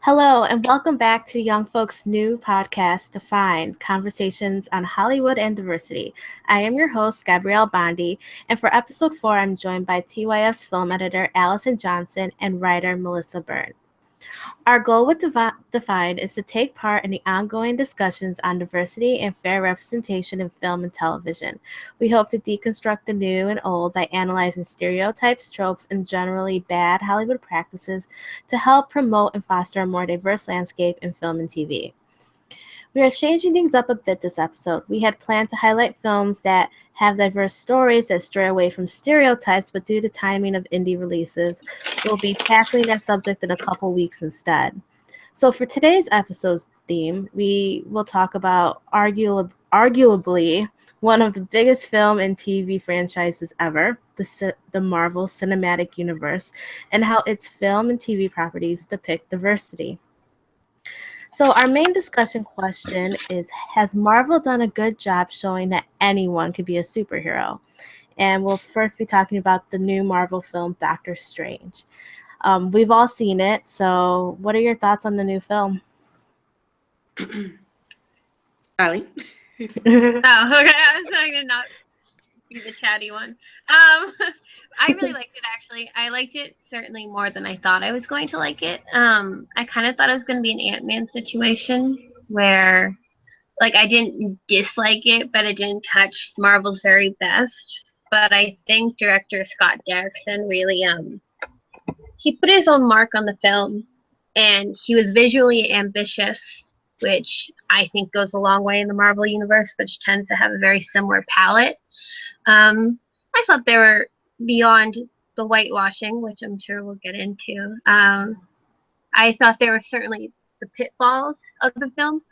Hello, and welcome back to Young Folks' new podcast, Define Conversations on Hollywood and Diversity. I am your host, Gabrielle Bondi, and for episode 4, I'm joined by TYF's film editor, Allison Johnson, and writer, Melissa Byrne. Our goal with Define is to take part in the ongoing discussions on diversity and fair representation in film and television. We hope to deconstruct the new and old by analyzing stereotypes, tropes, and generally bad Hollywood practices to help promote and foster a more diverse landscape in film and TV. We are changing things up a bit this episode. We had planned to highlight films that have diverse stories that stray away from stereotypes, but due to timing of indie releases, we'll be tackling that subject in a couple weeks instead. So for today's episode's theme, we will talk about arguably one of the biggest film and TV franchises ever, the Marvel Cinematic Universe, and how its film and TV properties depict diversity. So our main discussion question is, has Marvel done a good job showing that anyone could be a superhero? And we'll first be talking about the new Marvel film, Doctor Strange. We've all seen it, so what are your thoughts on the new film? Ali? Oh, okay. I was trying to not be the chatty one. I really liked it, actually. I liked it certainly more than I thought I was going to like it. I kind of thought it was going to be an Ant-Man situation where, like, I didn't dislike it, but it didn't touch Marvel's very best. But I think director Scott Derrickson really, he put his own mark on the film, and he was visually ambitious, which I think goes a long way in the Marvel universe, which tends to have a very similar palette. I thought they were beyond the whitewashing, which I'm sure we'll get into. I thought there were certainly the pitfalls of the film,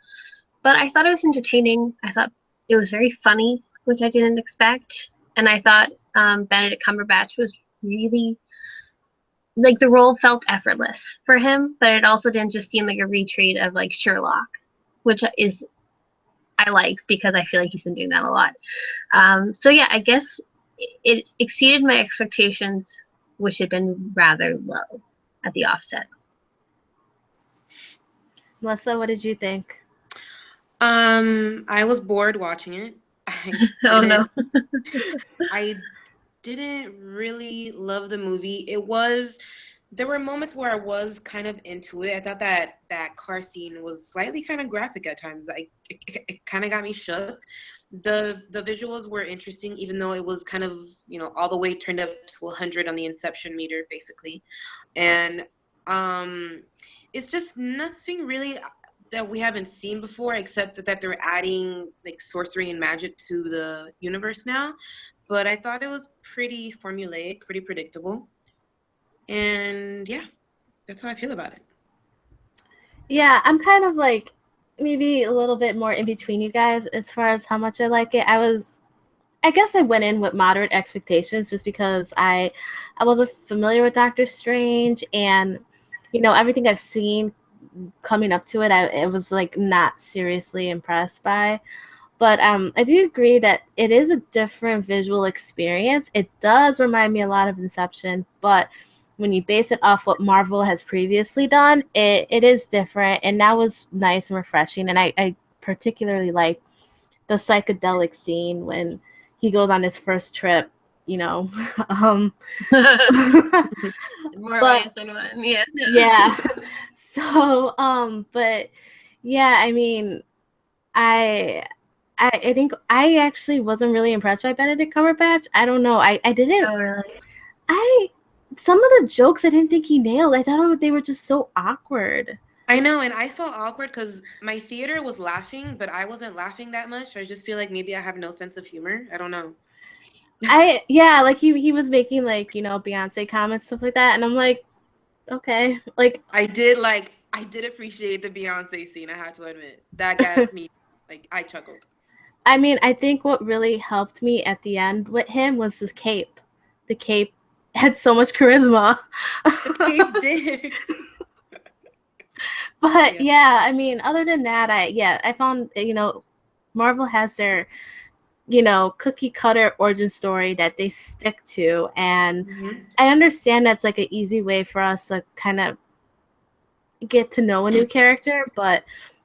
but I thought it was entertaining. I thought it was very funny, which I didn't expect. And I thought Benedict Cumberbatch was really, like, the role felt effortless for him, but it also didn't just seem like a retreat of, like, Sherlock, which is I like because I feel like he's been doing that a lot. So yeah, I guess it exceeded my expectations, which had been rather low at the offset. Melissa, what did you think? I was bored watching it. Oh no. I didn't really love the movie. There were moments where I was kind of into it. I thought that car scene was slightly kind of graphic at times. It kind of got me shook. The visuals were interesting, even though it was kind of, all the way turned up to 100 on the Inception meter, basically. And it's just nothing really that we haven't seen before, except that they're adding, like, sorcery and magic to the universe now. But I thought it was pretty formulaic, pretty predictable. And yeah, that's how I feel about it. Yeah, I'm kind of like maybe a little bit more in between you guys as far as how much I like it. I guess I went in with moderate expectations just because I wasn't familiar with Doctor Strange, and everything I've seen coming up to it, I was like not seriously impressed by. But I do agree that it is a different visual experience. It does remind me a lot of Inception, but when you base it off what Marvel has previously done, it is different, and that was nice and refreshing. And I particularly like the psychedelic scene when he goes on his first trip, More but ways than one. Yeah. yeah. So, but yeah, I mean, I think I actually wasn't really impressed by Benedict Cumberbatch. I don't know. I didn't. Oh, really? Some of the jokes I didn't think he nailed. I thought they were just so awkward. I know, and I felt awkward because my theater was laughing, but I wasn't laughing that much. I just feel like maybe I have no sense of humor. I don't know. Like he was making, like, Beyonce comments, stuff like that, and I'm like, okay, like I did appreciate the Beyonce scene. I have to admit that got me, like, I chuckled. I mean, I think what really helped me at the end with him was his cape. The cape had so much charisma. The cape did. But yeah, I mean, other than that, I found, Marvel has their, cookie cutter origin story that they stick to. And I understand that's like an easy way for us to kind of get to know a new character, but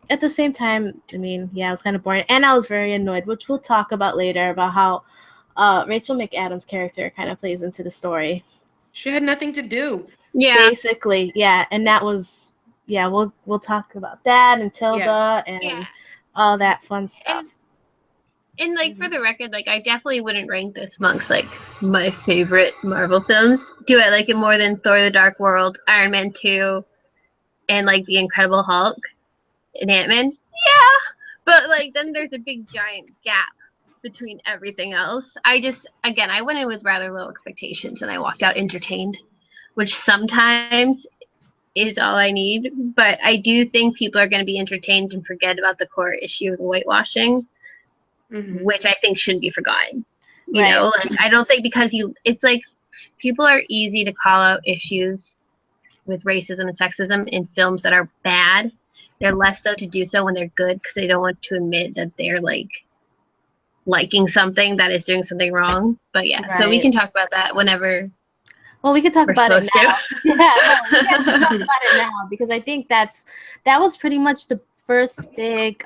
at the same time, I mean, yeah, it was kind of boring, and I was very annoyed, which we'll talk about later, about how Rachel McAdams' character kind of plays into the story. She had nothing to do. Yeah. Basically, yeah, and that was, yeah, we'll talk about that and Tilda and all that fun stuff. And like for the record, like I definitely wouldn't rank this amongst like my favorite Marvel films. Do I like it more than Thor: The Dark World, Iron Man 2, and like The Incredible Hulk and Ant-Man? Yeah, but like then there's a big giant gap between everything else. I went in with rather low expectations and I walked out entertained, which sometimes is all I need. But I do think people are going to be entertained and forget about the core issue of the whitewashing. Mm-hmm. Which I think shouldn't be forgotten. You know, like I don't think it's like people are easy to call out issues with racism and sexism in films that are bad. They're less so to do so when they're good because they don't want to admit that they're like liking something that is doing something wrong. But yeah, so we can talk about that whenever. Well, we can talk about it now. Yeah, no, we can talk about it now because I think that was pretty much the first big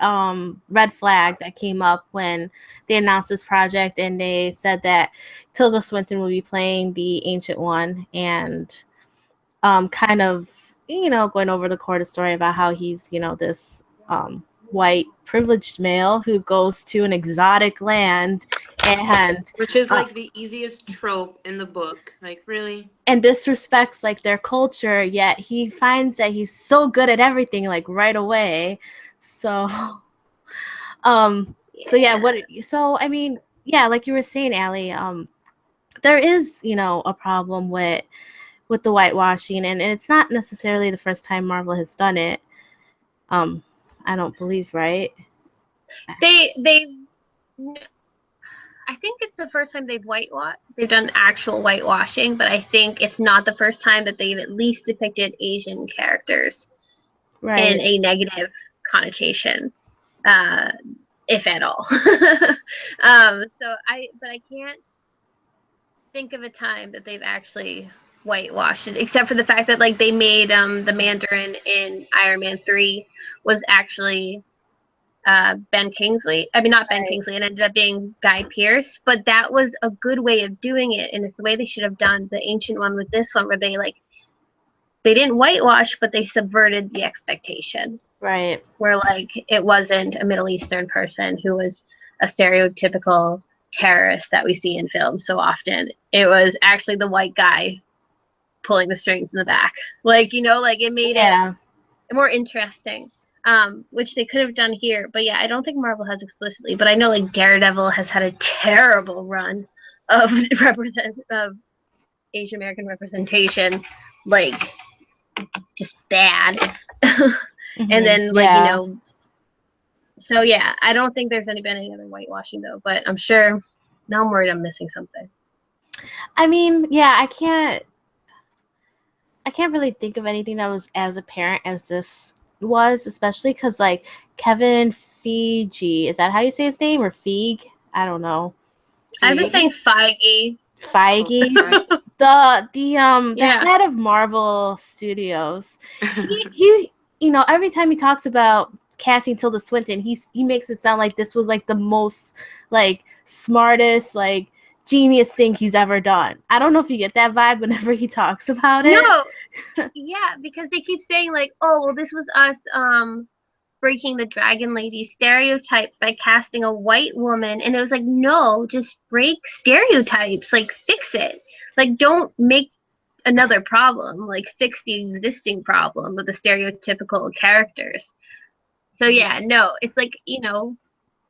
red flag that came up when they announced this project, and they said that Tilda Swinton will be playing the Ancient One, and kind of, you know, going over the core of the story about how he's, you know, this white privileged male who goes to an exotic land, and which is like the easiest trope in the book, like really, and disrespects like their culture, yet he finds that he's so good at everything like right away. So so I mean, yeah, like you were saying, Allie, there is, you know, a problem with the whitewashing, and it's not necessarily the first time Marvel has done it. I don't believe, right? I think it's the first time they've done actual whitewashing, but I think it's not the first time that they've at least depicted Asian characters in a negative connotation, if at all. But I can't think of a time that they've actually whitewashed it, except for the fact that like they made the Mandarin in Iron Man 3 was actually Ben Kingsley. I mean, not Ben Kingsley. It ended up being Guy Pearce, but that was a good way of doing it, and it's the way they should have done the Ancient One with this one, where they didn't whitewash, but they subverted the expectation. Right. Where like it wasn't a Middle Eastern person who was a stereotypical terrorist that we see in films so often. It was actually the white guy pulling the strings in the back. Like, you know, like it made it more interesting. Which they could have done here, but yeah, I don't think Marvel has explicitly. But I know like Daredevil has had a terrible run of Asian American representation, like just bad. And then like you know, so yeah, I don't think there's been any other whitewashing though. But I'm sure now I'm worried I'm missing something. I mean, yeah, I can't really think of anything that was as apparent as this was, especially because like Kevin Feige, is that how you say his name, or Feige? I don't know. I've been saying Feige. The head of Marvel Studios. He you know, every time he talks about casting Tilda Swinton, he makes it sound like this was like the most like smartest like genius thing he's ever done. I don't know if you get that vibe whenever he talks about it. No. Yeah, because they keep saying like, oh, well, this was us breaking the Dragon Lady stereotype by casting a white woman, and it was like, no, just break stereotypes, like fix it, like don't make another problem, like fix the existing problem with the stereotypical characters. So yeah, no, it's like, you know,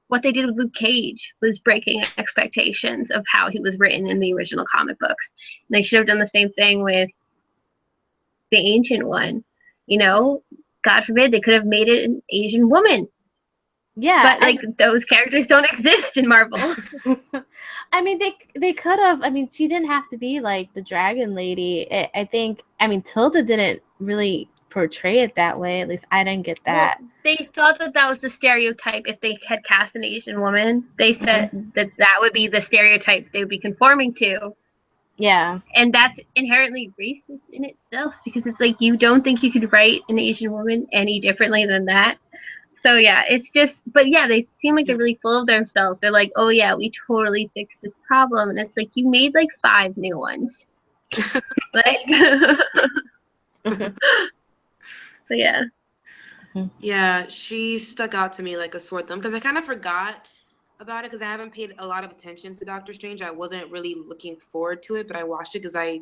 what they did with Luke Cage was breaking expectations of how he was written in the original comic books. And they should have done the same thing with the Ancient One. You know, God forbid they could have made it an Asian woman. Yeah, but like those characters don't exist in Marvel. I mean, they could have. I mean, she didn't have to be like the Dragon Lady. I think. I mean, Tilda didn't really portray it that way. At least I didn't get that. Well, they thought that was the stereotype. If they had cast an Asian woman, they said that would be the stereotype they would be conforming to. Yeah. And that's inherently racist in itself, because it's like you don't think you could write an Asian woman any differently than that. So yeah, it's just, but yeah, they seem like they're really full of themselves. They're like, oh yeah, we totally fixed this problem, and it's like you made like 5 new ones. Like, Mhm. so yeah. Yeah, she stuck out to me like a sore thumb because I kind of forgot about it because I haven't paid a lot of attention to Doctor Strange. I wasn't really looking forward to it, but I watched it because I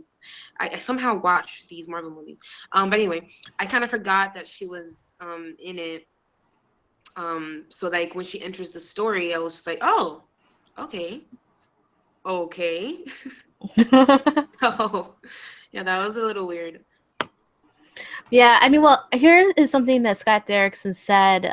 somehow watch these Marvel movies. But anyway, I kind of forgot that she was in it. So like when she enters the story, I was just like, oh, okay, okay. Oh, yeah, that was a little weird. Yeah, I mean, well, here is something that Scott Derrickson said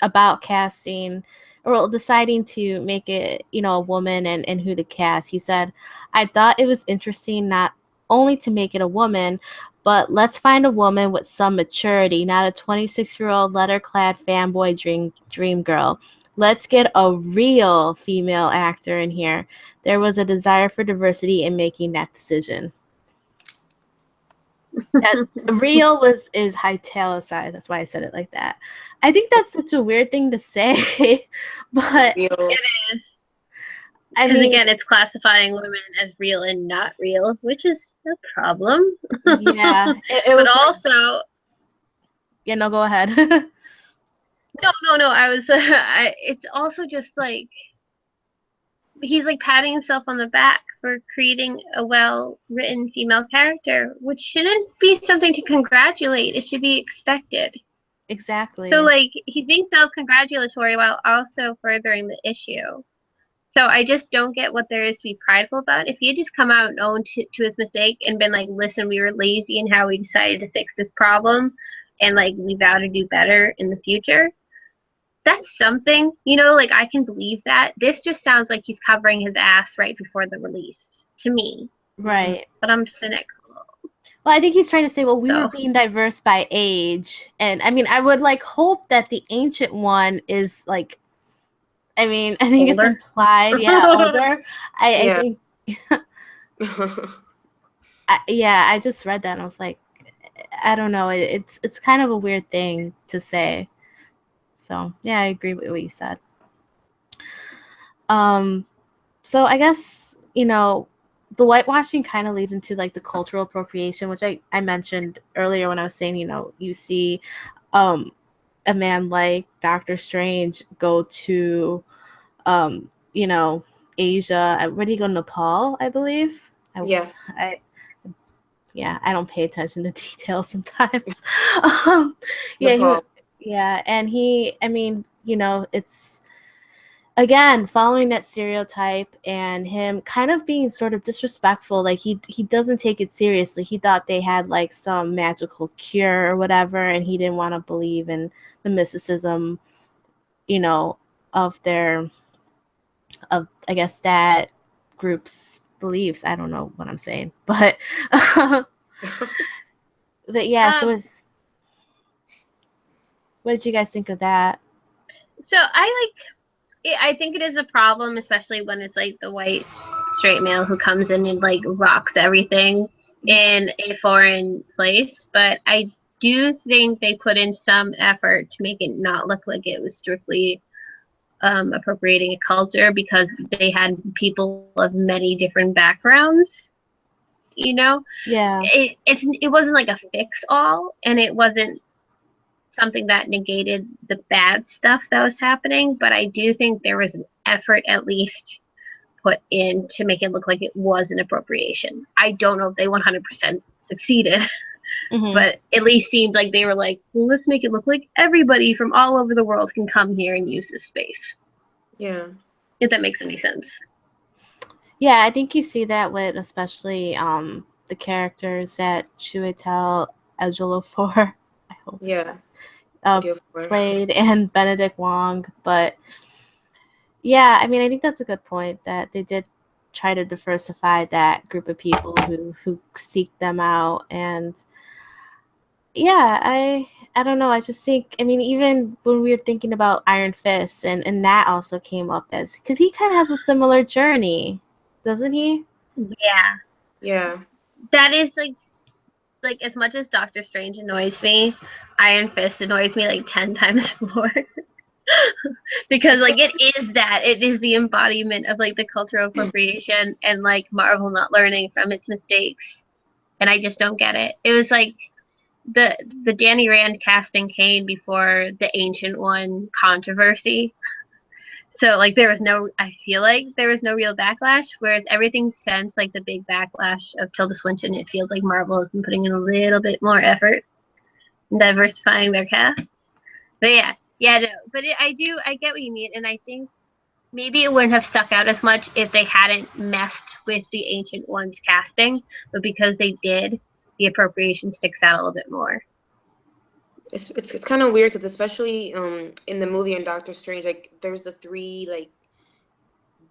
about casting, or well, deciding to make it, a woman and who to cast. He said, I thought it was interesting not only to make it a woman, but let's find a woman with some maturity, not a 26-year-old letter-clad fanboy dream girl. Let's get a real female actor in here. There was a desire for diversity in making that decision. That real is italicized. That's why I said it like that. I think that's such a weird thing to say, but Real. It is. I Because mean, again, it's classifying women as real and not real, which is a problem. yeah, it But was also, yeah. No, go ahead. no. I was. It's also just like he's like patting himself on the back for creating a well-written female character, which shouldn't be something to congratulate. It should be expected. Exactly. So like he's being self-congratulatory while also furthering the issue. So I just don't get what there is to be prideful about. If he had just come out and owned to his mistake and been like, listen, we were lazy in how we decided to fix this problem, and like we vow to do better in the future, that's something, like I can believe that. This just sounds like he's covering his ass right before the release to me. Right. But I'm cynical. Well, I think he's trying to say, well, we were So. being diverse by age, and I mean, I would like hope that the ancient one is like, I mean, I think Older. it's implied, yeah, older. I Yeah. think, yeah, I just read that and I was like, I don't know, it's kind of a weird thing to say. So yeah, I agree with what you said. So I guess, the whitewashing kind of leads into like the cultural appropriation, which I mentioned earlier when I was saying, you see a man like Doctor Strange go to Asia. Where did he go? Nepal, I believe. Yeah. I don't pay attention to details sometimes. Nepal. And it's again following that stereotype and him kind of being sort of disrespectful. Like he doesn't take it seriously. He thought they had like some magical cure or whatever, and he didn't want to believe in the mysticism, of I guess that group's beliefs. I don't know what I'm saying, but but yeah. So what did you guys think of that? So I think it is a problem, especially when it's like the white straight male who comes in and like rocks everything in a foreign place. But I do think they put in some effort to make it not look like it was strictly appropriating a culture, because they had people of many different backgrounds. Yeah. It wasn't like a fix all, and it wasn't something that negated the bad stuff that was happening, but I do think there was an effort at least put in to make it look like it was an appropriation. I don't know if they 100% succeeded, but at least seemed like they were like, well, let's make it look like everybody from all over the world can come here and use this space. Yeah. If that makes any sense. Yeah, I think you see that with especially the characters that Chiwetel Ejiofor, I hope, Yeah. played, and Benedict Wong. But yeah, I mean, I think that's a good point that they did try to diversify that group of people who seek them out. And yeah, I don't know. I just think, I mean, even when we were thinking about Iron Fist, and that also came up as, because he kind of has a similar journey, doesn't he? Yeah. Yeah. That is like as much as Doctor Strange annoys me, Iron Fist annoys me like 10 times more. Because like it is the embodiment of like the cultural appropriation and like Marvel not learning from its mistakes, and I just don't get it. It was like the Danny Rand casting came before the Ancient One controversy, so like I feel like there was no real backlash, whereas everything since like the big backlash of Tilda Swinton, it feels like Marvel has been putting in a little bit more effort in diversifying their casts. But yeah, no, but I get what you mean, and I think maybe it wouldn't have stuck out as much if they hadn't messed with the Ancient One's casting, but because they did, the appropriation sticks out a little bit more. It's kind of weird because especially in the movie in Doctor Strange, like there's the 3 like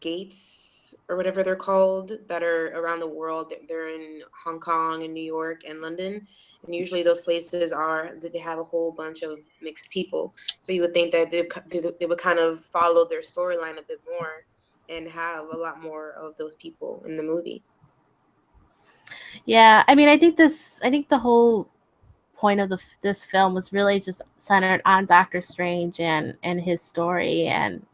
gates or whatever they're called that are around the world. They're in Hong Kong and New York and London, and usually those places are that they have a whole bunch of mixed people. So you would think that they would kind of follow their storyline a bit more and have a lot more of those people in the movie. Yeah, I mean, I think the whole point of this film was really just centered on Doctor Strange and his story, and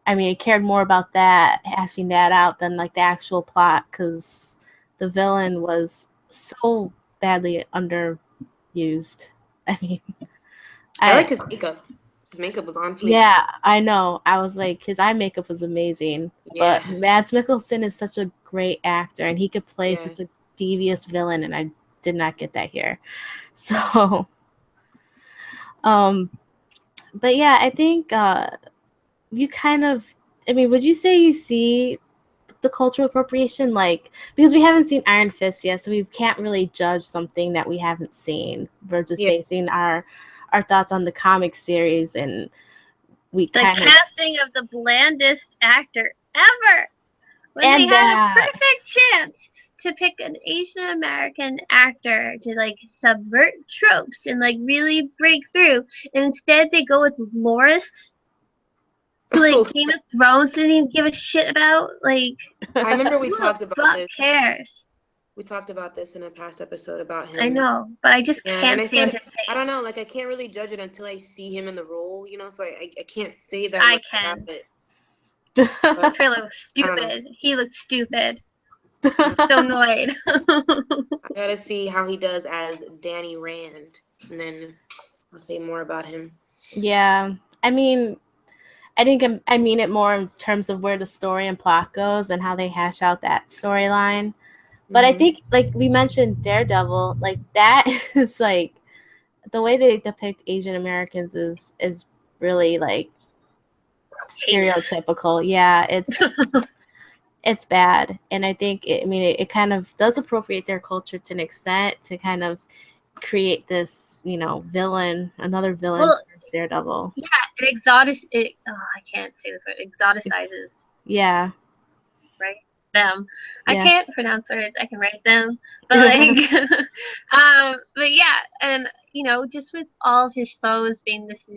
I mean, it cared more about that, hashing that out, than like the actual plot, because the villain was so badly underused. I mean, I liked his makeup. His makeup was on fleek. Yeah, I know. I was like, his eye makeup was amazing, but Yeah. Mads Mikkelsen is such a great actor, and he could play Yeah. such a devious villain, and I did not get that here. So, but yeah, I think you kind of, I mean, would you say you see the cultural appropriation, like, because we haven't seen Iron Fist yet, so we can't really judge something that we haven't seen. We're just basing our thoughts on the comic series, and we kind of casting of the blandest actor ever when they had a perfect chance to pick an Asian American actor to like subvert tropes and like really break through, and instead they go with Loris, who like Game of Thrones didn't even give a shit about. Like, I remember we talked about this. Cares? We talked about this in a past episode about him. I know, but I just can't stand his face. I don't know, like I can't really judge it until I see him in the role, you know. So I can't say that. I can. The trailer looks stupid. He looks stupid. I'm so annoyed. I gotta see how he does as Danny Rand, and then I'll say more about him. Yeah, I mean, I think I mean it more in terms of where the story and plot goes and how they hash out that storyline. But I think, like we mentioned, Daredevil, like that is like the way they depict Asian Americans is really like stereotypical. Yeah, it's bad, and I think it kind of does appropriate their culture to an extent to kind of create this, another villain for Daredevil. Yeah, I can't say this word. Exoticizes. Yeah. Right? Them. Yeah. I can't pronounce words. I can write them. But like but yeah, and just with all of his foes being these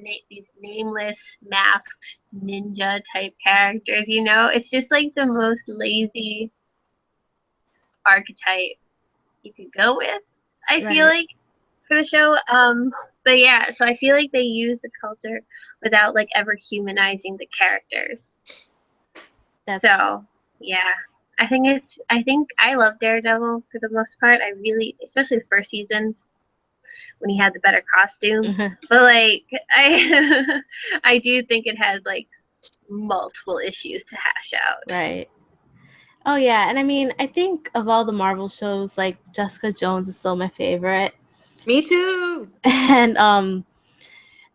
nameless masked ninja type characters, it's just like the most lazy archetype you could go with, I feel like, for the show. But yeah, so I feel like they use the culture without like ever humanizing the characters. So yeah, I think I love Daredevil for the most part. I really, especially the first season when he had the better costume. But like I do think it has like multiple issues to hash out. Right. Oh yeah, and I mean, I think of all the Marvel shows, like Jessica Jones is still my favorite. Me too. And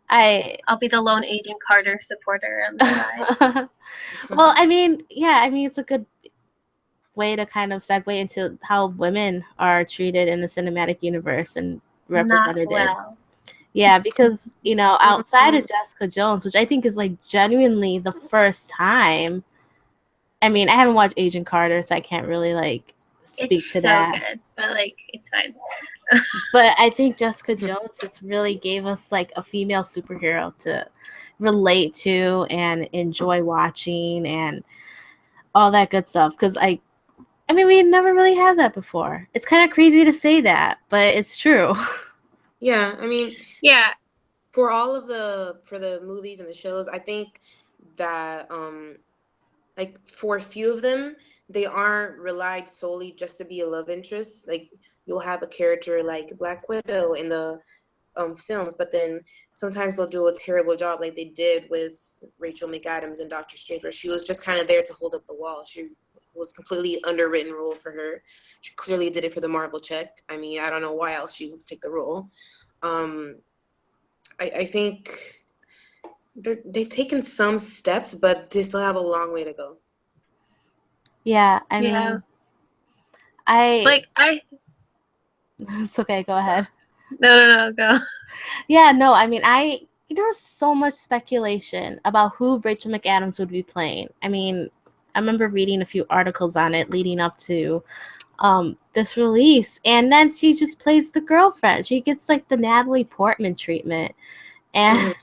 I'll be the lone Agent Carter supporter on the side. Well, I mean, it's a good way to kind of segue into how women are treated in the cinematic universe and represented. Not well. Yeah, because, outside of Jessica Jones, which I think is like genuinely the first time. I mean, I haven't watched Agent Carter, so I can't really like speak to that. It's so good, but like it's fine. But I think Jessica Jones just really gave us like a female superhero to relate to and enjoy watching and all that good stuff. Because I mean, we never really had that before. It's kind of crazy to say that, but it's true. Yeah, I mean, Yeah. for the movies and the shows, I think that like for a few of them, they aren't relied solely just to be a love interest. Like you'll have a character like Black Widow in the films, but then sometimes they'll do a terrible job, like they did with Rachel McAdams in Doctor Strange, where she was just kind of there to hold up the wall. She was completely underwritten role for her. She clearly did it for the Marvel check. I mean, I don't know why else she would take the role. I think they've taken some steps, but they still have a long way to go. Yeah, I Yeah. mean, I Like it's okay, go ahead. no, go. Yeah, no, I mean, there was so much speculation about who Rachel McAdams would be playing. I mean, I remember reading a few articles on it leading up to this release, and then she just plays the girlfriend. She gets like the Natalie Portman treatment, and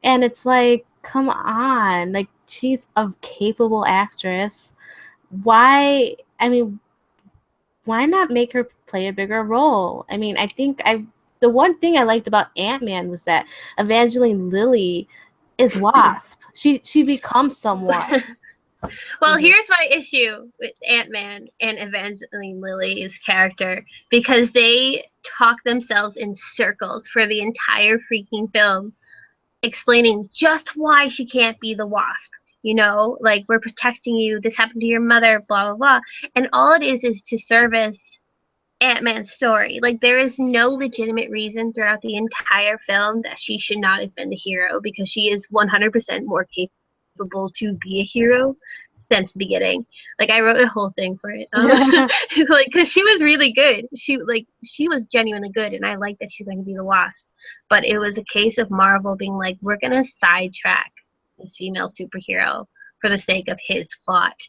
and it's like, come on, like she's a capable actress. Why? I mean, why not make her play a bigger role? I mean, I think the one thing I liked about Ant-Man was that Evangeline Lilly is Wasp. She becomes someone. Well, here's my issue with Ant-Man and Evangeline Lilly's character, because they talk themselves in circles for the entire freaking film, explaining just why she can't be the Wasp. You know, like, we're protecting you, this happened to your mother, blah, blah, blah. And all it is to service Ant-Man's story. Like, there is no legitimate reason throughout the entire film that she should not have been the hero, because she is 100% more capable to be a hero since the beginning. Like, I wrote a whole thing for it. Like, because she was really good. She was genuinely good, and I like that she's going to be the Wasp. But it was a case of Marvel being like, we're going to sidetrack this female superhero for the sake of his plot,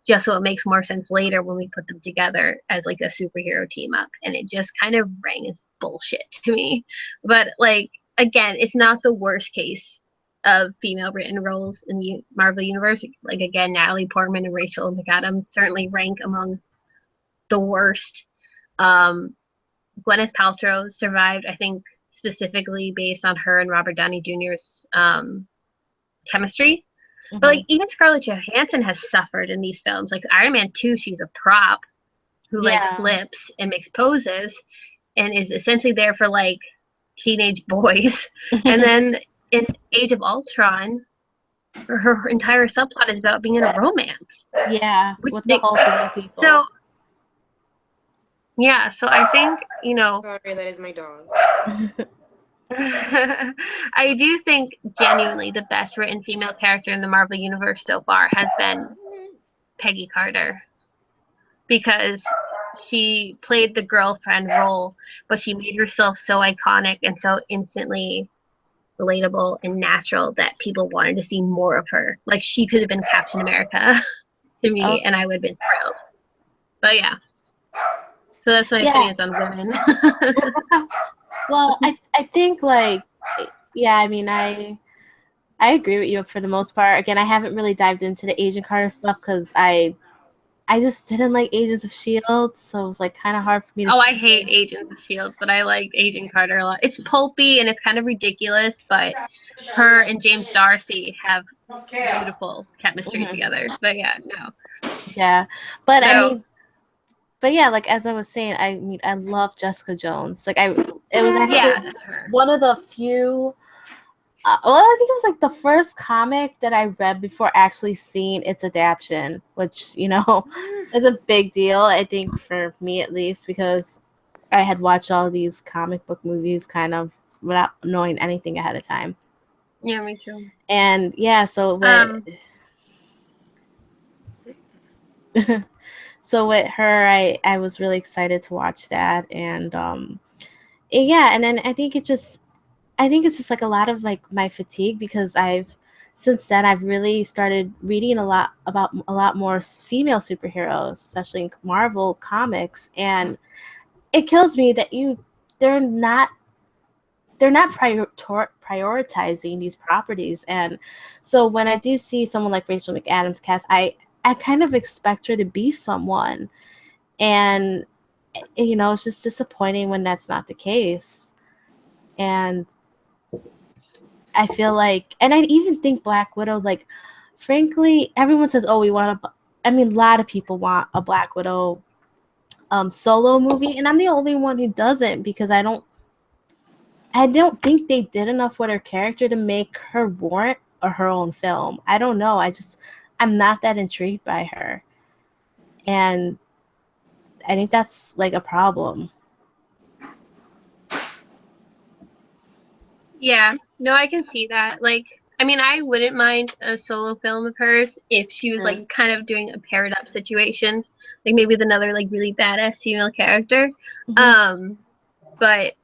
just so it makes more sense later when we put them together as like a superhero team up. And it just kind of rang as bullshit to me. But like, again, it's not the worst case of female written roles in the Marvel universe. Like, again, Natalie Portman and Rachel McAdams certainly rank among the worst. Gwyneth Paltrow survived, I think, specifically based on her and Robert Downey Jr.'s chemistry. But like, even Scarlett Johansson has suffered in these films. Like Iron Man 2, she's a prop who like flips and makes poses and is essentially there for like teenage boys. And then in Age of Ultron, her entire subplot is about being in a romance. Yeah, with the Hulk people. So yeah, so I think, you know. Sorry, that is my dog. I do think genuinely the best written female character in the Marvel universe so far has been Peggy Carter, because she played the girlfriend role, but she made herself so iconic and so instantly relatable and natural that people wanted to see more of her. Like, she could have been Captain America to me, and I would have been thrilled. But yeah, so that's my opinions on women. Well, I think, like, yeah, I mean, I agree with you for the most part. Again, I haven't really dived into the Agent Carter stuff because I just didn't like Agents of S.H.I.E.L.D., so it was like kind of hard for me to I hate Agents of S.H.I.E.L.D., but I liked Agent Carter a lot. It's pulpy and it's kind of ridiculous, but her and James Darcy have beautiful chemistry together. But yeah, no. Yeah, but I mean, but yeah, like as I was saying, I mean, I love Jessica Jones. Like it was actually one of the few. Well, I think it was like the first comic that I read before actually seeing its adaptation, which, you know, is a big deal, I think, for me at least, because I had watched all these comic book movies kind of without knowing anything ahead of time. Yeah, me too. And yeah, so so with her, I was really excited to watch that, and yeah, and then I think it's just like a lot of like my fatigue, because since then I've really started reading a lot more female superheroes, especially in Marvel comics, and it kills me that they're not prioritizing these properties. And so when I do see someone like Rachel McAdams cast, I I kind of expect her to be someone. And, you know, it's just disappointing when that's not the case. And I feel like, and I even think Black Widow, like, frankly, everyone says, oh, we want a lot of people want a Black Widow solo movie, and I'm the only one who doesn't, because I don't think they did enough with her character to make her warrant her own film. I don't know. I'm not that intrigued by her. And I think that's like a problem. Yeah, no, I can see that. Like, I mean, I wouldn't mind a solo film of hers if she was like kind of doing a paired up situation, like maybe with another like really badass female character. But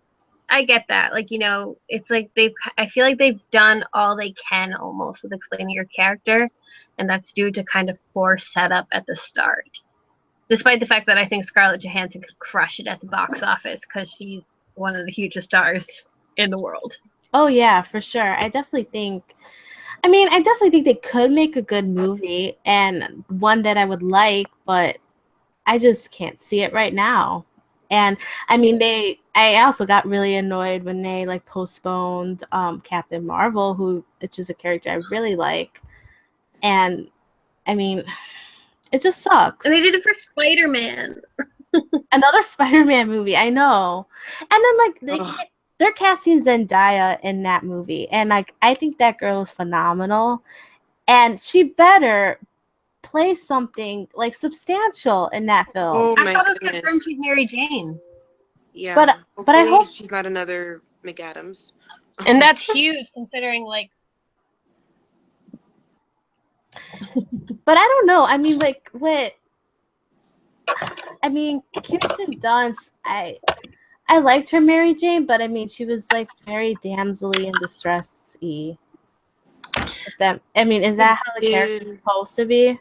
I get that. Like, you know, it's like I feel like they've done all they can almost with explaining your character, and that's due to kind of poor setup at the start. Despite the fact that I think Scarlett Johansson could crush it at the box office because she's one of the hugest stars in the world. Oh yeah, for sure. I definitely think they could make a good movie, and one that I would like, but I just can't see it right now. And I mean, I also got really annoyed when they like postponed Captain Marvel, which is a character I really like. And I mean, it just sucks. And they did it for Spider-Man. Another Spider-Man movie, I know. And then like they're casting Zendaya in that movie, and like I think that girl is phenomenal, and she better play something like substantial in that film. Oh I my thought it was goodness. confirmed she's Mary Jane. Yeah, but I hope she's not another McAdams. And that's huge considering like. But I don't know. I mean, like Kirsten Dunst, I liked her Mary Jane, but I mean, she was like very damsel-y and distress-y. Is that how the character's supposed to be?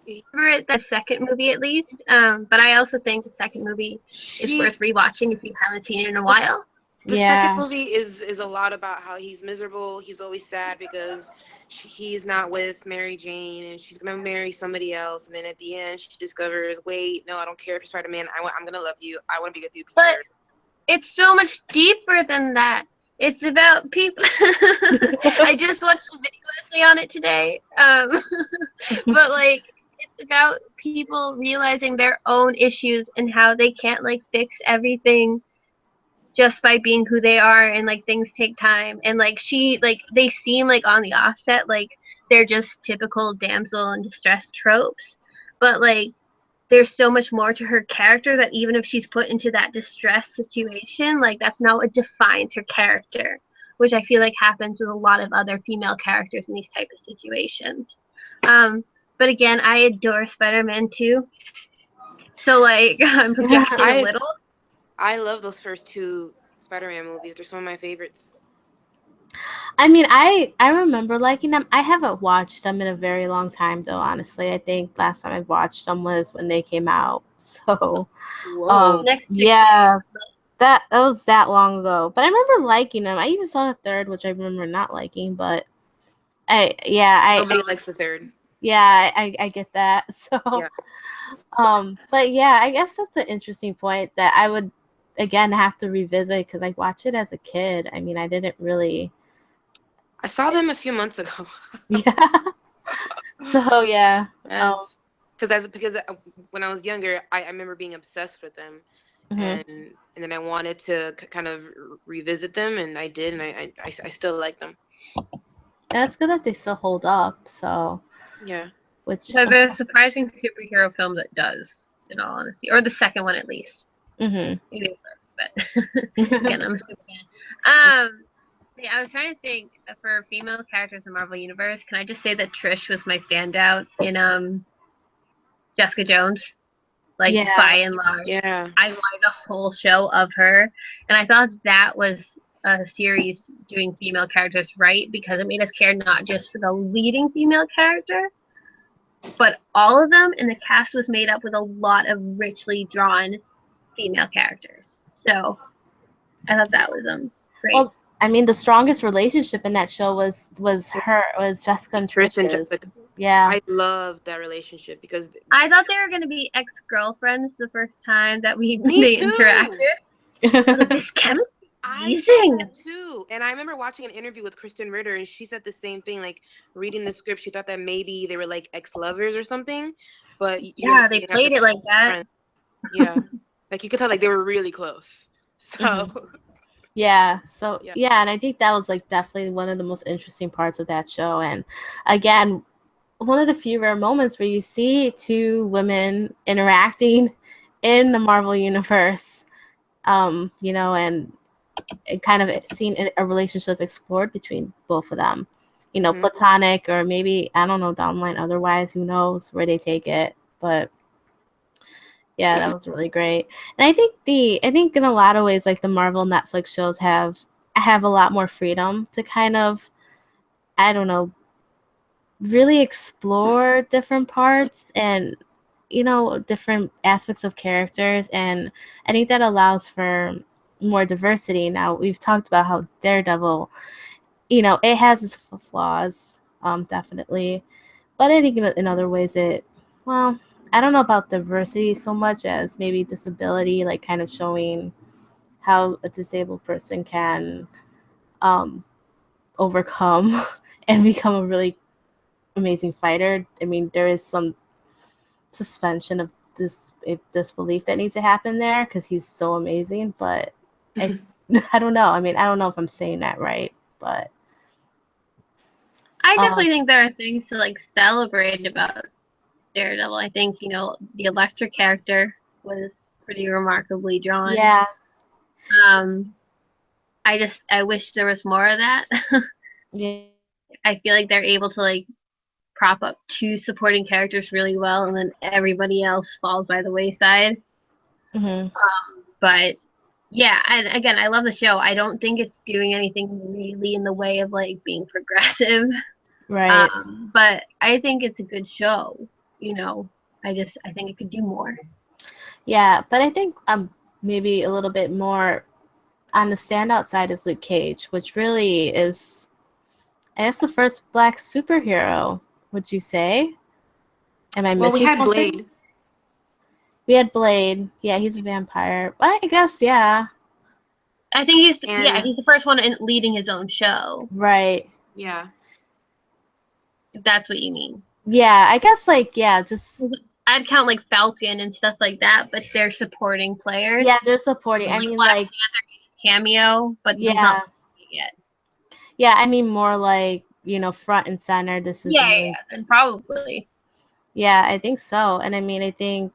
The second movie at least, but I also think the second movie is worth rewatching if you haven't seen it in a while. The second movie is a lot about how he's miserable. He's always sad because he's not with Mary Jane, and she's gonna marry somebody else. And then at the end, she discovers, wait, no, I don't care if you're Spider-Man. I'm gonna love you. I want to be with you, Peter. But it's so much deeper than that. It's about people. I just watched a video essay on it today. But like, it's about people realizing their own issues and how they can't like fix everything just by being who they are, and like things take time, and like they seem like on the offset like they're just typical damsel in distress tropes, but like there's so much more to her character that even if she's put into that distress situation, like that's not what defines her character, which I feel like happens with a lot of other female characters in these type of situations. But again, I adore Spider-Man too, so like I'm projecting a little. I love those first two Spider-Man movies. They're some of my favorites. I mean, I remember liking them. I haven't watched them in a very long time, though, honestly. I think last time I watched them was when they came out. So, yeah, that was that long ago. But I remember liking them. I even saw the third, which I remember not liking, but nobody likes the third. Yeah, I get that. So, but yeah, I guess that's an interesting point that I would again have to revisit because I watched it as a kid. I mean, I didn't really. I saw them a few months ago. Yeah. So yeah. Yes. Because when I was younger, I remember being obsessed with them, and then I wanted to kind of revisit them, and I did, and I still like them. That's good that they still hold up. So. Yeah. So the surprising superhero film that does, in all honesty, or the second one at least. Maybe the first, but again, I'm a super fan. Yeah, I was trying to think for female characters in the Marvel Universe. Can I just say that Trish was my standout in Jessica Jones? Like by and large, I wanted a whole show of her, and I thought that was a series doing female characters right because it made us care not just for the leading female character, but all of them, and the cast was made up with a lot of richly drawn female characters. So I thought that was great. Well, I mean, the strongest relationship in that show was Jessica and Chris and Trish's. Jessica. Yeah. I love that relationship because I thought they were going to be ex-girlfriends the first time that me they too. interacted. I was like, this chemistry is I thought amazing. that too. And I remember watching an interview with Kristen Ritter, and she said the same thing. Like reading the script, she thought that maybe they were like ex-lovers or something. But Yeah, they played it like that. friends. Yeah, like you could tell like they were really close. So Yeah. So yeah. yeah, and I think that was like definitely one of the most interesting parts of that show. And again, one of the few rare moments where you see two women interacting in the Marvel universe, you know, and kind of seen a relationship explored between both of them, you know, platonic or maybe, I don't know, down the line otherwise, who knows where they take it. But yeah, that was really great. And I think in a lot of ways, like the Marvel Netflix shows have a lot more freedom to kind of, I don't know, really explore different parts and, you know, different aspects of characters. And I think that allows for more diversity. Now, we've talked about how Daredevil, you know, it has its flaws, definitely. But I think in other ways well, I don't know about diversity so much as maybe disability, like kind of showing how a disabled person can overcome and become a really amazing fighter. I mean, there is some suspension of disbelief that needs to happen there because he's so amazing. But I don't know. I mean, I don't know if I'm saying that right, but I definitely think there are things to like celebrate about Daredevil. I think, you know, the Electra character was pretty remarkably drawn. Yeah. I wish there was more of that. Yeah. I feel like they're able to like prop up two supporting characters really well, and then everybody else falls by the wayside. But yeah, and again, I love the show. I don't think it's doing anything really in the way of like being progressive. Right. But I think it's a good show. You know, I think it could do more. Yeah, but I think maybe a little bit more on the standout side is Luke Cage, which really is, I guess, the first Black superhero. Would you say? Am I missing Well, we had something? Blade. We had Blade. Yeah, he's a vampire. Well, I guess, yeah. I think he's the first one leading his own show. Right. Yeah. If that's what you mean. Yeah, I guess like just I'd count like Falcon and stuff like that, but they're supporting players. Yeah, they're supporting. I mean, Black like Panther cameo, but he's not yet. Yeah, I mean more like, you know, front and center. This is and probably. Yeah, I think so. And I mean, I think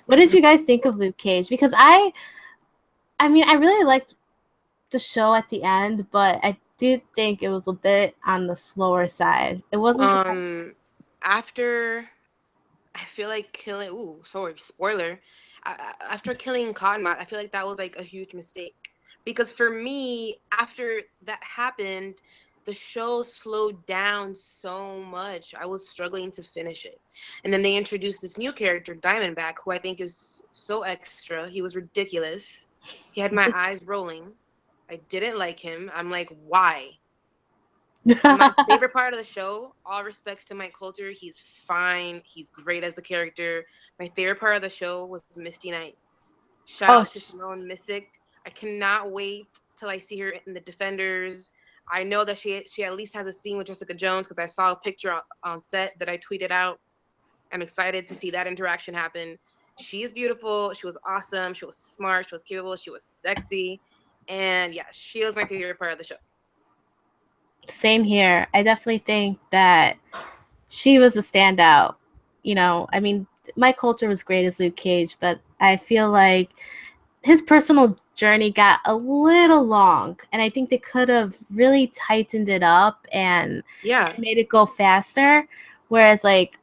what did you guys think of Luke Cage? Because I mean, I really liked the show at the end, but I do think it was a bit on the slower side. It wasn't after I feel like spoiler. After killing Cottonmouth, I feel like that was like a huge mistake. Because for me, after that happened, the show slowed down so much. I was struggling to finish it. And then they introduced this new character, Diamondback, who I think is so extra. He was ridiculous. He had my eyes rolling. I didn't like him. I'm like, why? My favorite part of the show, all respects to Mike Coulter, he's fine. He's great as the character. My favorite part of the show was Misty Knight. Shout out to Simone Missick. I cannot wait till I see her in the Defenders. I know that she at least has a scene with Jessica Jones because I saw a picture on set that I tweeted out. I'm excited to see that interaction happen. She is beautiful. She was awesome. She was smart. She was capable. She was sexy. And yeah, she was my favorite part of the show. Same here. I definitely think that she was a standout. You know, I mean, Mike Coulter was great as Luke Cage, but I feel like his personal journey got a little long, and I think they could have really tightened it up and made it go faster. Whereas, like,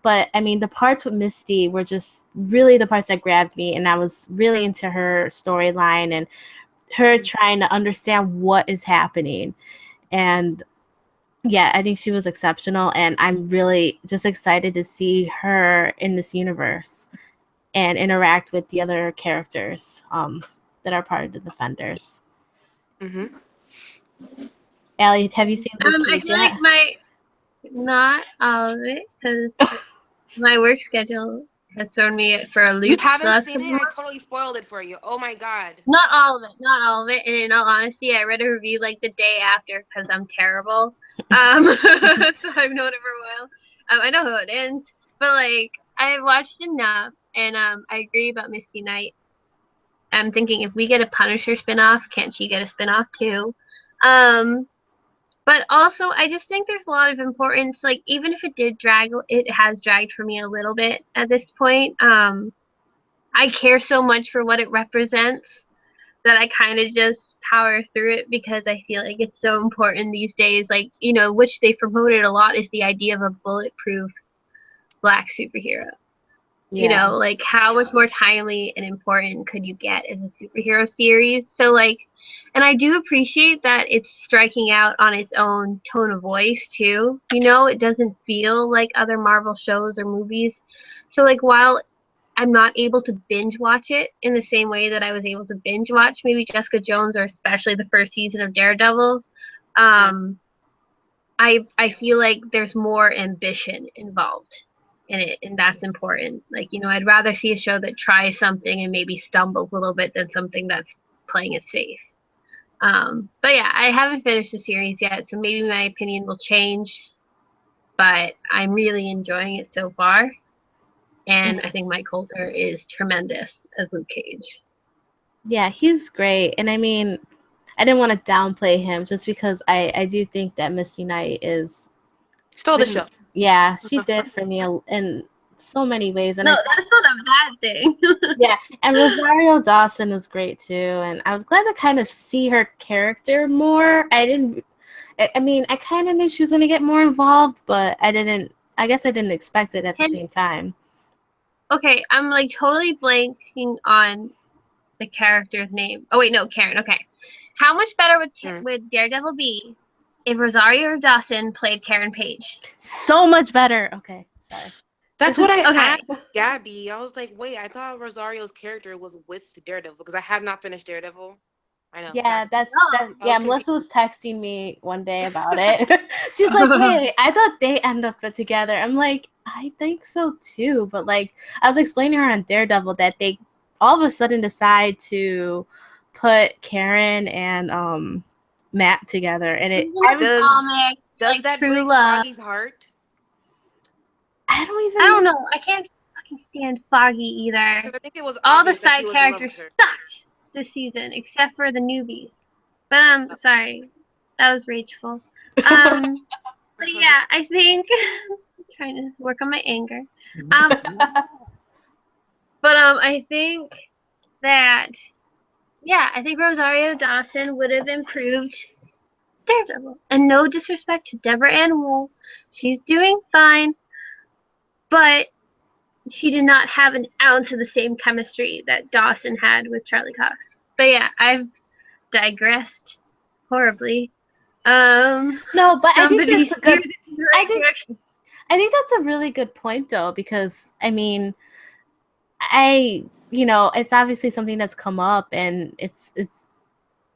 but I mean, the parts with Misty were just really the parts that grabbed me, and I was really into her storyline and her trying to understand what is happening. And yeah, I think she was exceptional, and I'm really just excited to see her in this universe and interact with the other characters that are part of the Defenders. Mm-hmm. Allie, have you seen Luke I Cage feel yet? like not all of it because my work schedule has thrown me for a You loop the haven't last seen couple it? I months. totally spoiled it for you. Oh my god. Not all of it, not all of it. And in all honesty, I read a review like the day after because I'm terrible. So I've known it for a while. I know how it ends, but like I've watched enough, and I agree about Misty Knight. I'm thinking if we get a Punisher spinoff, can't she get a spinoff too? Um, but also, I just think there's a lot of importance. Like even if it did drag, it has dragged for me a little bit at this point. I care so much for what it represents that I kind of just power through it because I feel like it's so important these days. Like, which they promoted a lot is the idea of a bulletproof black superhero. Yeah. Like how much more timely and important could you get as a superhero series? So, like, and I do appreciate that it's striking out on its own tone of voice too. It doesn't feel like other Marvel shows or movies. So, like, while I'm not able to binge watch it in the same way that I was able to binge watch maybe Jessica Jones or especially the first season of Daredevil. Um, I feel like there's more ambition involved in it, and that's important. Like, I'd rather see a show that tries something and maybe stumbles a little bit than something that's playing it safe. But yeah, I haven't finished the series yet, so maybe my opinion will change. But I'm really enjoying it so far. And I think Mike Coulter is tremendous as Luke Cage. Yeah, he's great. And I mean, I didn't want to downplay him just because I do think that Misty Knight is Stole the show. Yeah, she did for me in so many ways. And no, that's not a bad thing. yeah, and Rosario Dawson was great too. And I was glad to kind of see her character more. I mean, I kind of knew she was going to get more involved, but I guess I didn't expect it at the same time. Okay, I'm like totally blanking on the character's name. Oh wait, no, Karen. Okay, how much better would Daredevil be if Rosario Dawson played Karen Page? So much better. Okay, sorry. That's what I asked Gabby. I was like, wait, I thought Rosario's character was with Daredevil because I have not finished Daredevil. I know. Yeah, exactly. yeah, Melissa was texting me one day about it. She's like, wait, I thought they end up together. I'm like, I think so too. But like, I was explaining to her on Daredevil that they all of a sudden decide to put Karen and Matt together. And does that break Foggy's heart? I don't know. I can't fucking stand Foggy either. I think it was all the side characters sucked this season except for the newbies. But I'm sorry, that was rageful. But yeah, I think I'm trying to work on my anger. But I think that I think Rosario Dawson would have improved Daredevil. And no disrespect to Deborah Ann Wool, she's doing fine. But she did not have an ounce of the same chemistry that Dawson had with Charlie Cox. But yeah, I've digressed horribly. No, but I think that's a good. I think that's a really good point, though, because I mean, it's obviously something that's come up, and it's.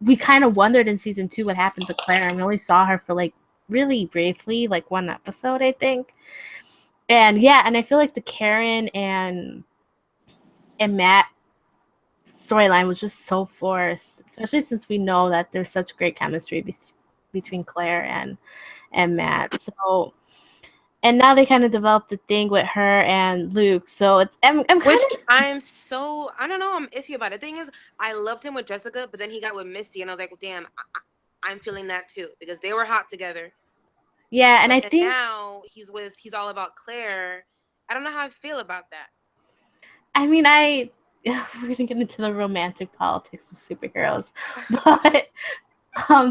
We kind of wondered in season 2 what happened to Claire, and we only saw her for like really briefly, like one episode, I think. And yeah, and I feel like the Karen and Matt storyline was just so forced, especially since we know that there's such great chemistry between Claire and Matt. So, and now they kind of developed the thing with her and Luke. So it's I don't know. I'm iffy about it. The thing is, I loved him with Jessica, but then he got with Misty, and I was like, well, damn, I'm feeling that too because they were hot together. Yeah, and I think now he's all about Claire. I don't know how I feel about that. I mean, we're gonna get into the romantic politics of superheroes, but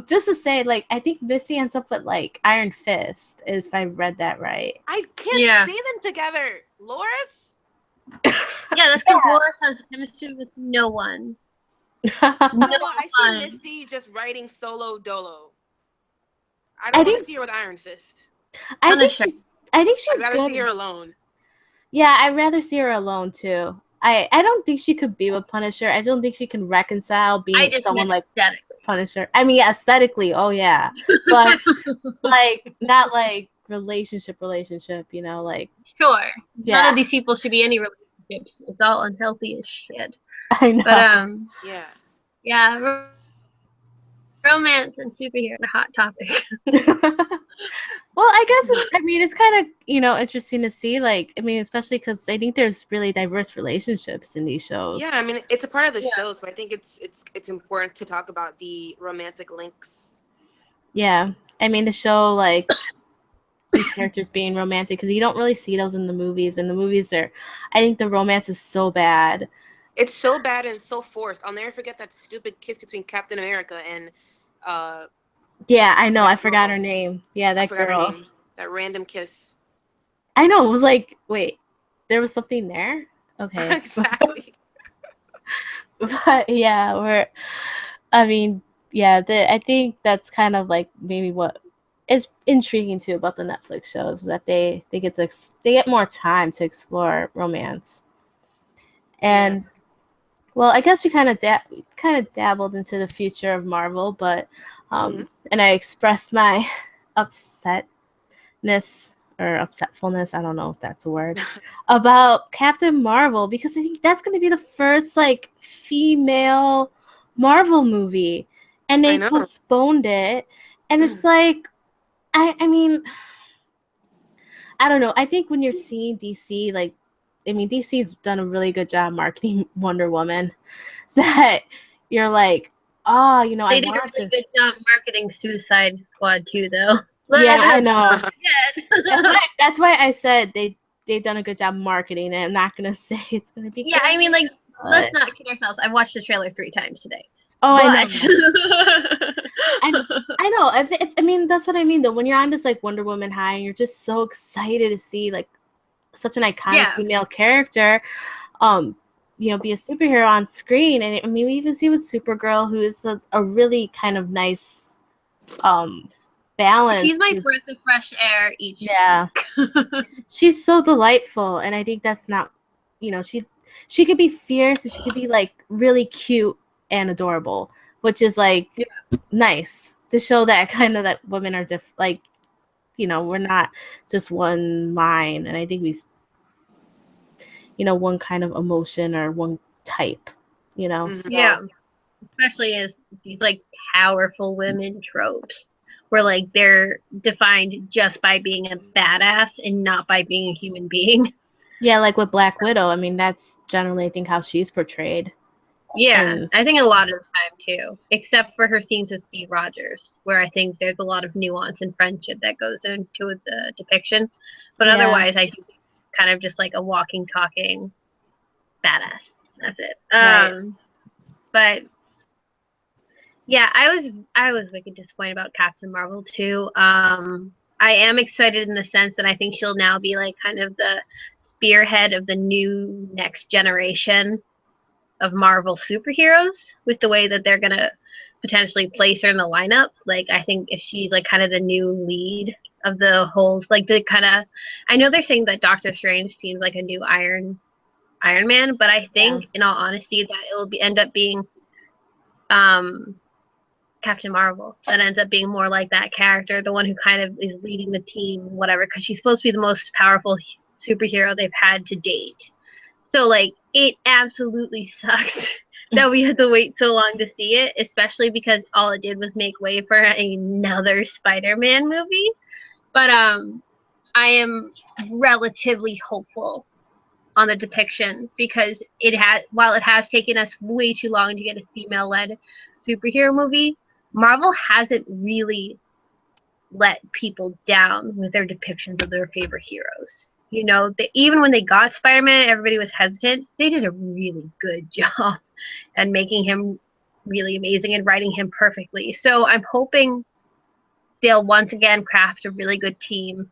just to say, like, I think Misty ends up with like Iron Fist, if I read that right. I can't see them together, Loris. Yeah, that's because Loris has chemistry with no one. I see Misty just writing solo dolo. I don't want to see her with Iron Fist. I think she's I'd rather good. see her alone. Yeah, I'd rather see her alone too. I don't think she could be with Punisher. I don't think she can reconcile being someone like aesthetically. Punisher. I mean, yeah, aesthetically, oh yeah, but like not like relationship, you know, like Sure. None yeah, of these people should be any relationships. It's all unhealthy as shit. I know. But Yeah. yeah, romance and superheroes are a hot topic. Well, I guess it's kind of, you know, interesting to see, like, I mean, especially because I think there's really diverse relationships in these shows. Yeah, I mean, it's a part of the Yeah. show, so I think it's important to talk about the romantic links. Yeah, I mean, the show likes these characters being romantic because you don't really see those in the movies. And the movies are, I think the romance is so bad. It's so bad and so forced. I'll never forget that stupid kiss between Captain America and Yeah, I know. that I forgot girl. her name. Yeah, I that forgot her girl. name. That random kiss. I know. It was like, wait, there was something there? Okay. Exactly. But yeah, I mean, yeah, I think that's kind of like maybe what is intriguing too about the Netflix shows, is that they get more time to explore romance. And well, I guess we kind of dabbled into the future of Marvel, but and I expressed my upsetness or upsetfulness, I don't know if that's a word, about Captain Marvel, because I think that's going to be the first like female Marvel movie, and they postponed it, and it's like, I mean, I don't know. I think when you're seeing DC, like, I mean, DC's done a really good job marketing Wonder Woman, that you're like, oh, you know, They I did a want really this. good job marketing Suicide Squad too, though. Yeah, I know. Forget. That's why I said they've done a good job marketing it. I'm not gonna say it's gonna be. Yeah, good, I mean, like, but... let's not kid ourselves. I've watched the trailer 3 times today. Oh, but... I know. I know. It's. I mean, that's what I mean though. When you're on this like Wonder Woman high, and you're just so excited to see like such an iconic female character, you know, be a superhero on screen. And I mean, we even see with Supergirl, who is a really kind of nice, balance. She's my breath of fresh air each week. She's so delightful, and I think that's not, you know, she could be fierce, and she could be like really cute and adorable, which is like nice to show that kind of that women are like, you know, we're not just one line, and I think we, you know, one kind of emotion or one type, you know. So. Yeah, especially as these like powerful women tropes, where like they're defined just by being a badass and not by being a human being. Yeah, like with Black Widow. I mean, that's generally, I think, how she's portrayed. Yeah, I think a lot of the time too, except for her scenes with Steve Rogers, where I think there's a lot of nuance and friendship that goes into the depiction. But otherwise, I think kind of just like a walking, talking badass. That's it. But yeah, I was wicked disappointed about Captain Marvel too. I am excited in the sense that I think she'll now be like kind of the spearhead of the new next generation of Marvel superheroes, with the way that they're gonna potentially place her in the lineup. Like, I think if she's like kind of the new lead of the whole, like the kind of, I know they're saying that Doctor Strange seems like a new Iron Man, but I think in all honesty that it will end up being Captain Marvel that ends up being more like that character, the one who kind of is leading the team, whatever, because she's supposed to be the most powerful superhero they've had to date. So, like, it absolutely sucks that we had to wait so long to see it, especially because all it did was make way for another Spider-Man movie. But I am relatively hopeful on the depiction, because while it has taken us way too long to get a female-led superhero movie, Marvel hasn't really let people down with their depictions of their favorite heroes. You know, even when they got Spider-Man, everybody was hesitant. They did a really good job at making him really amazing and writing him perfectly. So I'm hoping they'll once again craft a really good team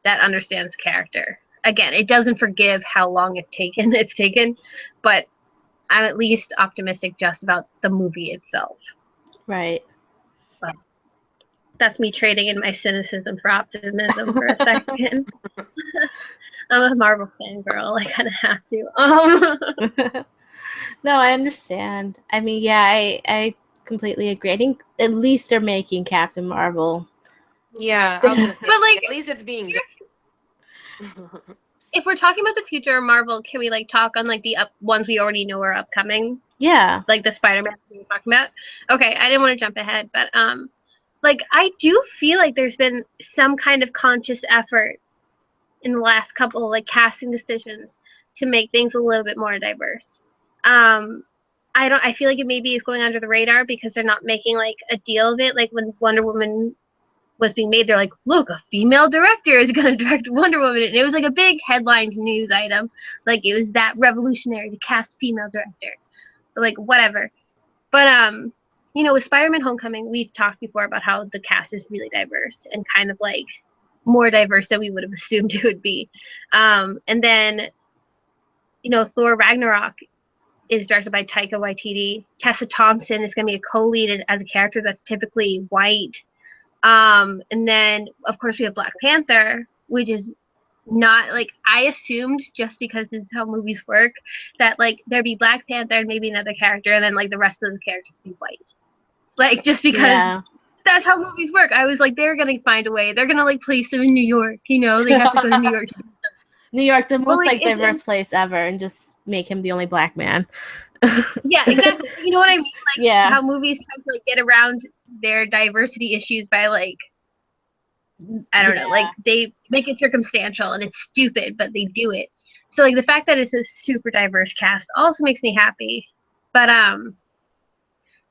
that understands character. Again, it doesn't forgive how long it's taken, but I'm at least optimistic just about the movie itself. Right. But that's me trading in my cynicism for optimism for a second. I'm a Marvel fan girl. I kind of have to. No, I understand. I mean, yeah, I completely agree. I think at least they're making Captain Marvel. Yeah, I was gonna say, But like, at least it's being good. if we're talking about the future of Marvel, can we like talk on like the ones we already know are upcoming? Yeah. Like the Spider-Man we were talking about. Okay, I didn't want to jump ahead, but like I do feel like there's been some kind of conscious effort in the last couple of like casting decisions to make things a little bit more diverse. I feel like it maybe is going under the radar because they're not making like a deal of it. Like when Wonder Woman was being made, they're like, look, a female director is going to direct Wonder Woman. And it was like a big headline news item. Like it was that revolutionary to cast female director. But, like whatever. But you know, with Spider-Man Homecoming, we've talked before about how the cast is really diverse and kind of like more diverse than we would have assumed it would be. And then, you know, Thor Ragnarok is directed by Taika Waititi. Tessa Thompson is going to be a co-lead as a character that's typically white. And then, of course, we have Black Panther, which is not like I assumed just because this is how movies work that like there'd be Black Panther and maybe another character, and then like the rest of the characters be white. Like just because that's how movies work. I was like, they're gonna find a way. They're gonna like place them in New York. You know, they have to go to New York. New York, the most like diverse place ever, and just make him the only black man. Yeah, exactly. You know what I mean? Like Yeah. how movies tend to like get around their diversity issues by like I don't know, like they make it circumstantial and it's stupid, but they do it. So like the fact that it's a super diverse cast also makes me happy. But and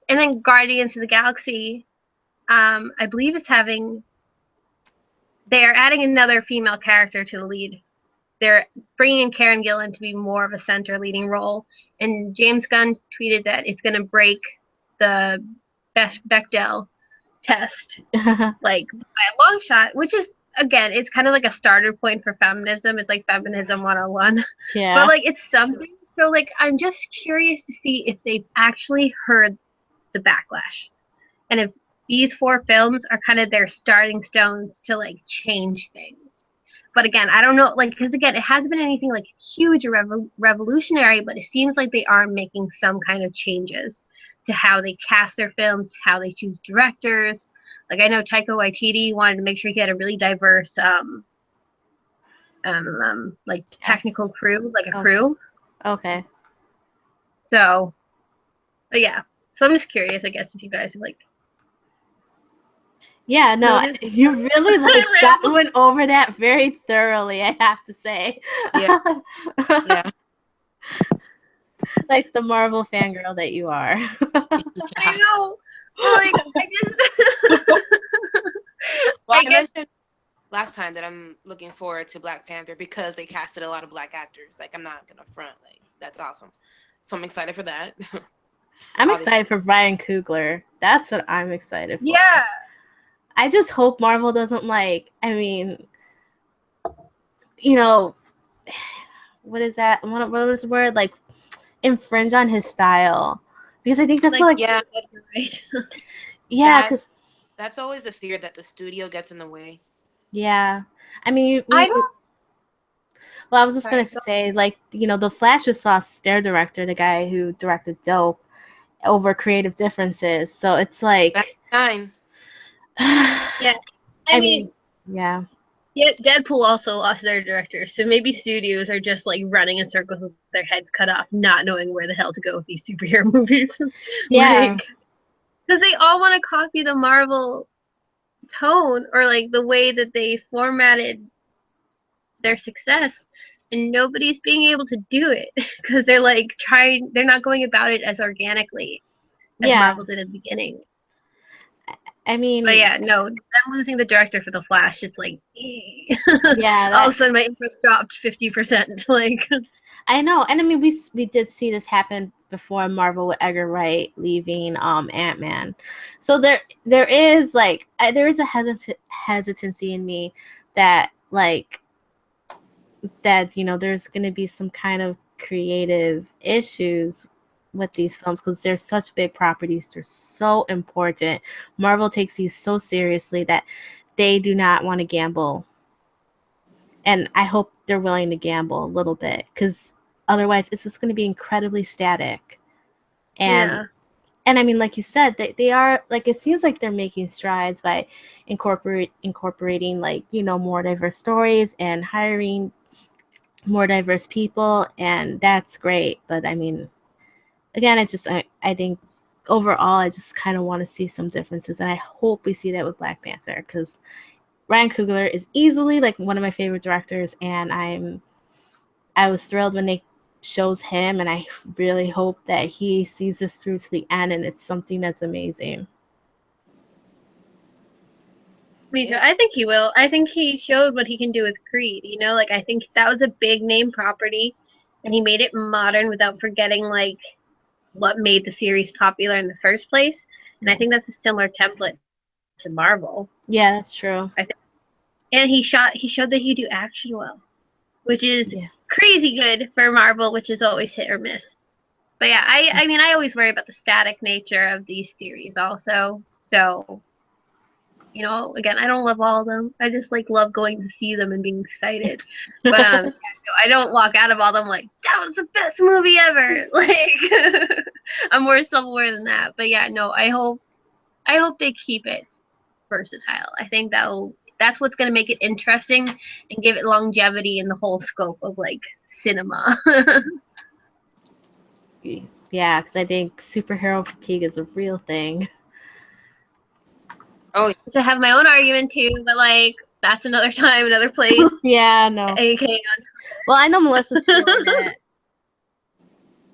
then Guardians of the Galaxy, I believe they're adding another female character to the lead. They're bringing in Karen Gillan to be more of a center leading role. And James Gunn tweeted that it's going to break the Bechdel test, like by a long shot, which is, again, it's kind of like a starter point for feminism. It's like feminism 101. Yeah. But like it's something. So like I'm just curious to see if they've actually heard the backlash. And if these 4 films are kind of their starting stones to like change things. But again, I don't know, like, because again, it hasn't been anything like huge or revolutionary, but it seems like they are making some kind of changes to how they cast their films, how they choose directors. Like, I know Taika Waititi wanted to make sure he had a really diverse, like, technical crew, like a crew. Okay. So, but yeah. So I'm just curious, I guess, if you guys have, like, yeah, no, you really like went over that very thoroughly, I have to say. Yeah. Yeah. Like the Marvel fangirl that you are. I know. Like, I just. Well, I mentioned last time that I'm looking forward to Black Panther because they casted a lot of black actors. Like, I'm not gonna front. Like, that's awesome. So I'm excited for that. I'm excited for Ryan Coogler. That's what I'm excited for. Yeah. I just hope Marvel doesn't like, I mean, you know, what is that? What was the word? Like, infringe on his style. Because I think that's like yeah. Yeah, because that's always the fear that the studio gets in the way. Yeah. I mean, I was just going to say, like, you know, The Flash just lost their director, the guy who directed Dope, over creative differences. So it's like... yeah. I mean, yeah. Yeah, Deadpool also lost their director, so maybe studios are just like running in circles with their heads cut off, not knowing where the hell to go with these superhero movies. Yeah. Because they all want to copy the Marvel tone or like the way that they formatted their success, and nobody's being able to do it because they're like they're not going about it as organically as Marvel did at the beginning. I mean, but yeah, no, them losing the director for The Flash, it's like, yeah, all of a sudden my interest dropped 50%. Like, I know, and I mean, we did see this happen before Marvel with Edgar Wright leaving Ant-Man, so there is like there is a hesitancy in me that like that there's going to be some kind of creative issues with these films because they're such big properties. They're so important. Marvel takes these so seriously that they do not want to gamble. And I hope they're willing to gamble a little bit because otherwise it's just going to be incredibly static. And And I mean, like you said, they are, like, it seems like they're making strides by incorporating, like, you know, more diverse stories and hiring more diverse people, and that's great. But I mean, again, I think overall, I just kind of want to see some differences, and I hope we see that with Black Panther, because Ryan Coogler is easily like one of my favorite directors, and I was thrilled when they chose him, and I really hope that he sees this through to the end, and it's something that's amazing. Me too. I think he will. I think he showed what he can do with Creed. You know, like I think that was a big name property, and he made it modern without forgetting like what made the series popular in the first place. And I think that's a similar template to Marvel. Yeah, that's true. I think, and he showed that he could do action well, which is crazy good for Marvel, which is always hit or miss. But yeah, I mean, I always worry about the static nature of these series also. So, you know, again, I don't love all of them. I just like love going to see them and being excited. But yeah, no, I don't walk out of all them like that was the best movie ever. Like I'm more self-aware than that. But yeah, no, I hope they keep it versatile. I think that's what's gonna make it interesting and give it longevity in the whole scope of like cinema. Yeah, because I think superhero fatigue is a real thing. Oh, To have my own argument too, but like that's another time, another place. Yeah, no. AK on. Well, I know Melissa's feeling it.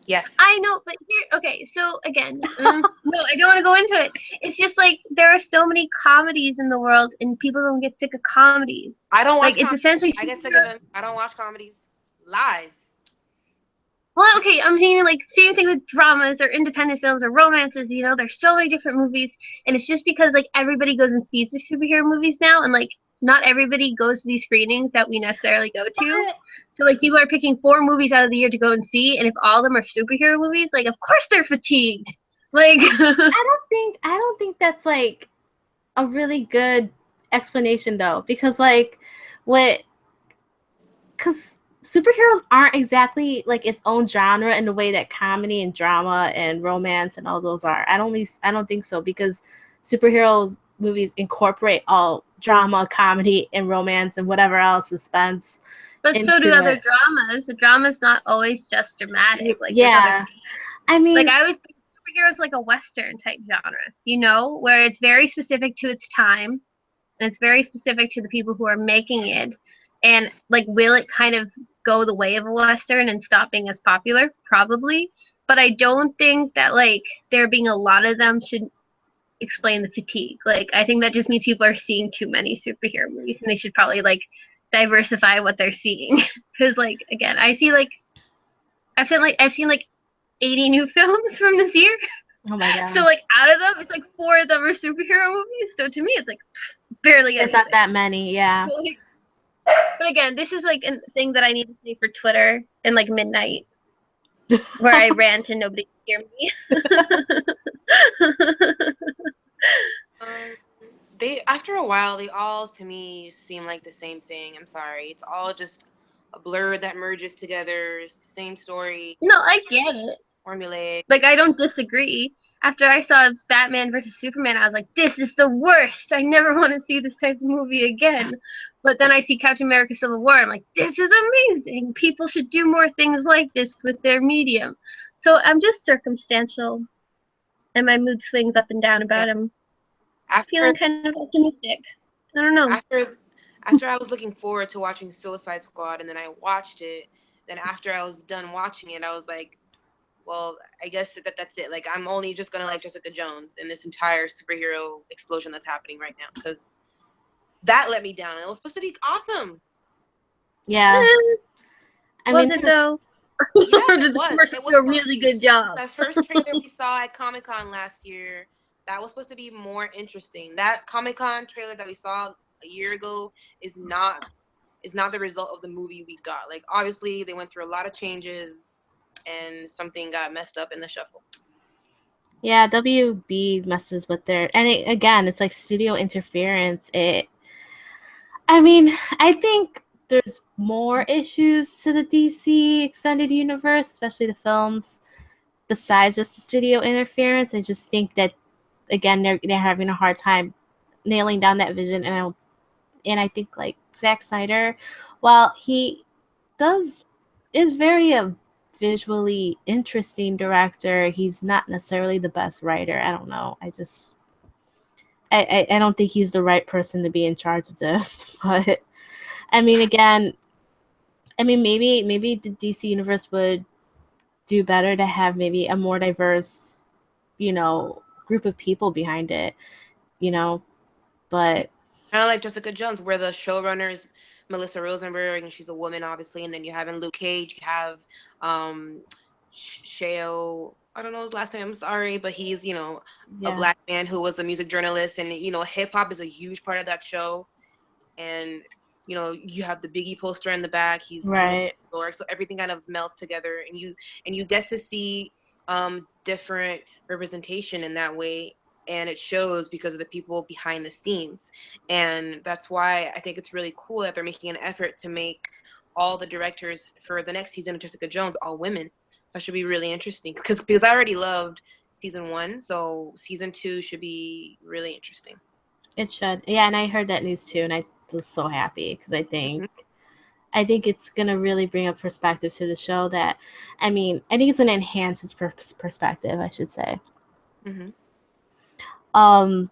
yes. I know, but here, okay, so again, no, I don't want to go into it. It's just like there are so many comedies in the world, and people don't get sick of comedies. I don't watch like it's essentially. I get sick of them. I don't watch comedies. Lies. Well, okay, I'm hearing like same thing with dramas or independent films or romances. You know, there's so many different movies, and it's just because like everybody goes and sees the superhero movies now, and like not everybody goes to these screenings that we necessarily go to. So like people are picking 4 movies out of the year to go and see, and if all of them are superhero movies, like of course they're fatigued. Like I don't think that's like a really good explanation though, because like because superheroes aren't exactly like its own genre in the way that comedy and drama and romance and all those are. I don't think so, because superheroes movies incorporate all drama, comedy, and romance and whatever else, suspense. But so do other dramas. The drama's not always just dramatic. Like yeah, I mean, like I would think superheroes like a Western type genre, you know, where it's very specific to its time and it's very specific to the people who are making it. And like, will it kind of go the way of a Western and stop being as popular? Probably. But I don't think that like there being a lot of them should explain the fatigue. Like, I think that just means people are seeing too many superhero movies and they should probably like diversify what they're seeing. Because like, again, I've seen like 80 new films from this year. Oh my god. So like out of them, it's like 4 of them are superhero movies. So to me, it's like barely anything. It's not that many, yeah. But again, this is like a thing that I need to say for Twitter in like midnight, where I rant and nobody can hear me. They after a while, they all to me seem like the same thing. I'm sorry, it's all just a blur that merges together. It's the same story. No, I get it. Formulaic. Like I don't disagree. After I saw Batman versus Superman, I was like, this is the worst. I never want to see this type of movie again. But then I see Captain America Civil War. I'm like, this is amazing. People should do more things like this with their medium. So I'm just circumstantial. And my mood swings up and down about him. I'm feeling kind of optimistic. I don't know. After I was looking forward to watching Suicide Squad, and then I watched it. Then after I was done watching it, I was like, well, I guess that's it. Like, I'm only just gonna like Jessica Jones in this entire superhero explosion that's happening right now, because that let me down. It was supposed to be awesome. Yeah. Was it though? Yes, it was. It was a really good job. The first trailer we saw at Comic-Con last year, that was supposed to be more interesting. That Comic-Con trailer that we saw a year ago is not the result of the movie we got. Like, obviously, they went through a lot of changes, and something got messed up in the shuffle. Yeah, WB messes with their, and again, it's like studio interference. I think there's more issues to the DC extended universe, especially the films. besides just the studio interference. I just think that again they're having a hard time nailing down that vision, and I think like Zack Snyder, while he does is very a visually interesting director, he's not necessarily the best writer. I don't know. I don't think he's the right person to be in charge of this. But I mean, again, maybe the DC universe would do better to have maybe a more diverse, group of people behind it, you know. But Kind of like Jessica Jones, where the showrunner is Melissa Rosenberg, and she's a woman, obviously. And then you have in Luke Cage, you have Sheo. I don't know his last name. I'm sorry, but he's a yeah, black man who was a music journalist, and hip hop is a huge part of that show. And you have the Biggie poster in the back. He's kind of right. New York, so everything kind of melts together, and you get to see different representation in that way, and it shows because of the people behind the scenes. And that's why I think it's really cool that they're making an effort to make all the directors for the next season of Jessica Jones all women. That should be really interesting because I already loved season 1, so season 2 should be really interesting. It should. Yeah, and I heard that news too, and I was so happy because Mm-hmm. I think it's gonna really bring a perspective to the show that, I think it's gonna enhance its perspective, I should say. Mm-hmm. Um,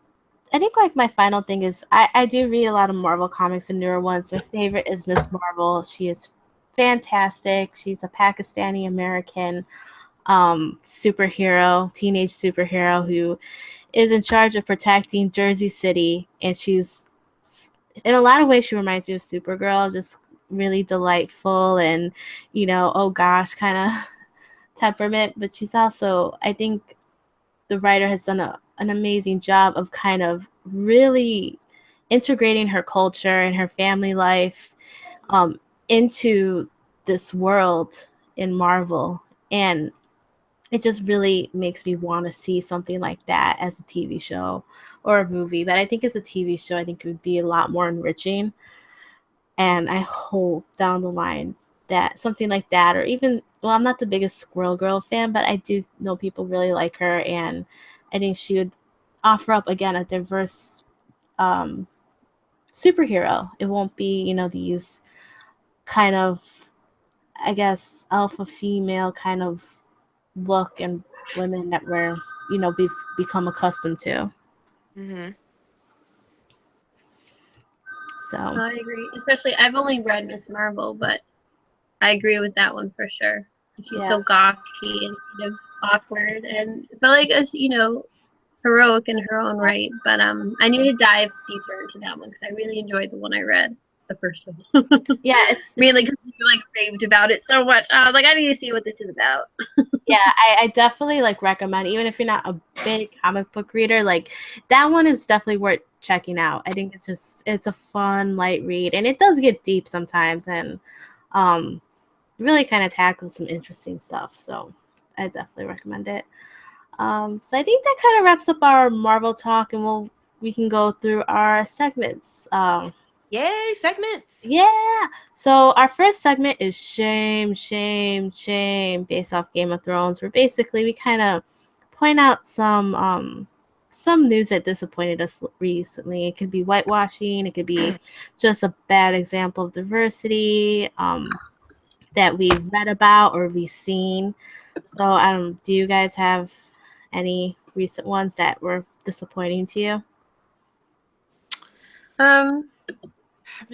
I think like my final thing is I do read a lot of Marvel comics and newer ones. My favorite is Miss Marvel. She is fantastic. She's a Pakistani American superhero, teenage superhero who is in charge of protecting Jersey City, and she's in a lot of ways she reminds me of Supergirl, just really delightful and oh gosh kind of temperament. But she's also, I think the writer has done an amazing job of kind of really integrating her culture and her family life um, into this world in Marvel. And it just really makes me want to see something like that as a TV show or a movie. But I think as a TV show, I think it would be a lot more enriching. And I hope down the line that something like that, or even, well, I'm not the biggest Squirrel Girl fan, but I do know people really like her. And I think she would offer up, again, a diverse um, superhero. It won't be, these kind of, I guess, alpha female kind of look and women that we've become accustomed to. Mm-hmm. So I agree. Especially, I've only read Miss Marvel, but I agree with that one for sure. She's yeah, so gawky and kind of awkward, and but like as heroic in her own right. But I need to dive deeper into that one because I really enjoyed the one I read, the first one. yeah, it's Mainly because you like raved about it so much. I was like, I need to see what this is about. yeah, I definitely like recommend, even if you're not a big comic book reader, like that one is definitely worth checking out. I think it's a fun light read, and it does get deep sometimes, and um really kind of tackles some interesting stuff. So I definitely recommend it. So I think that kind of wraps up our Marvel talk, and we can go through our segments. Yay, segments. Yeah. So our first segment is shame, shame, shame, based off Game of Thrones, where basically we kind of point out some news that disappointed us recently. It could be whitewashing. It could be just a bad example of diversity that we've read about or we've seen. So do you guys have any recent ones that were disappointing to you? Um,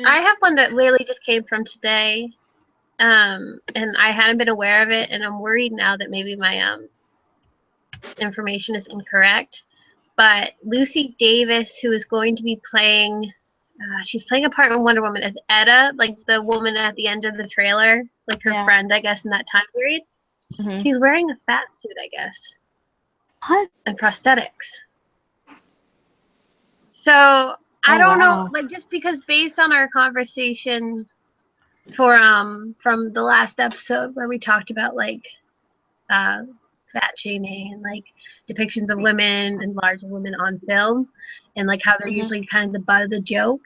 I have one that literally just came from today. And I hadn't been aware of it, and I'm worried now that maybe my information is incorrect. But Lucy Davis, who is going to be playing, she's playing a part in Wonder Woman as Etta, like the woman at the end of the trailer, like her Yeah. friend, I guess, in that time period. Mm-hmm. She's wearing a fat suit, I guess, What? and prosthetics. So I don't know, Wow. like just because based on our conversation for from the last episode where we talked about like uh fat shaming and like depictions of women and larger women on film and like how they're Mm-hmm. usually kind of the butt of the joke.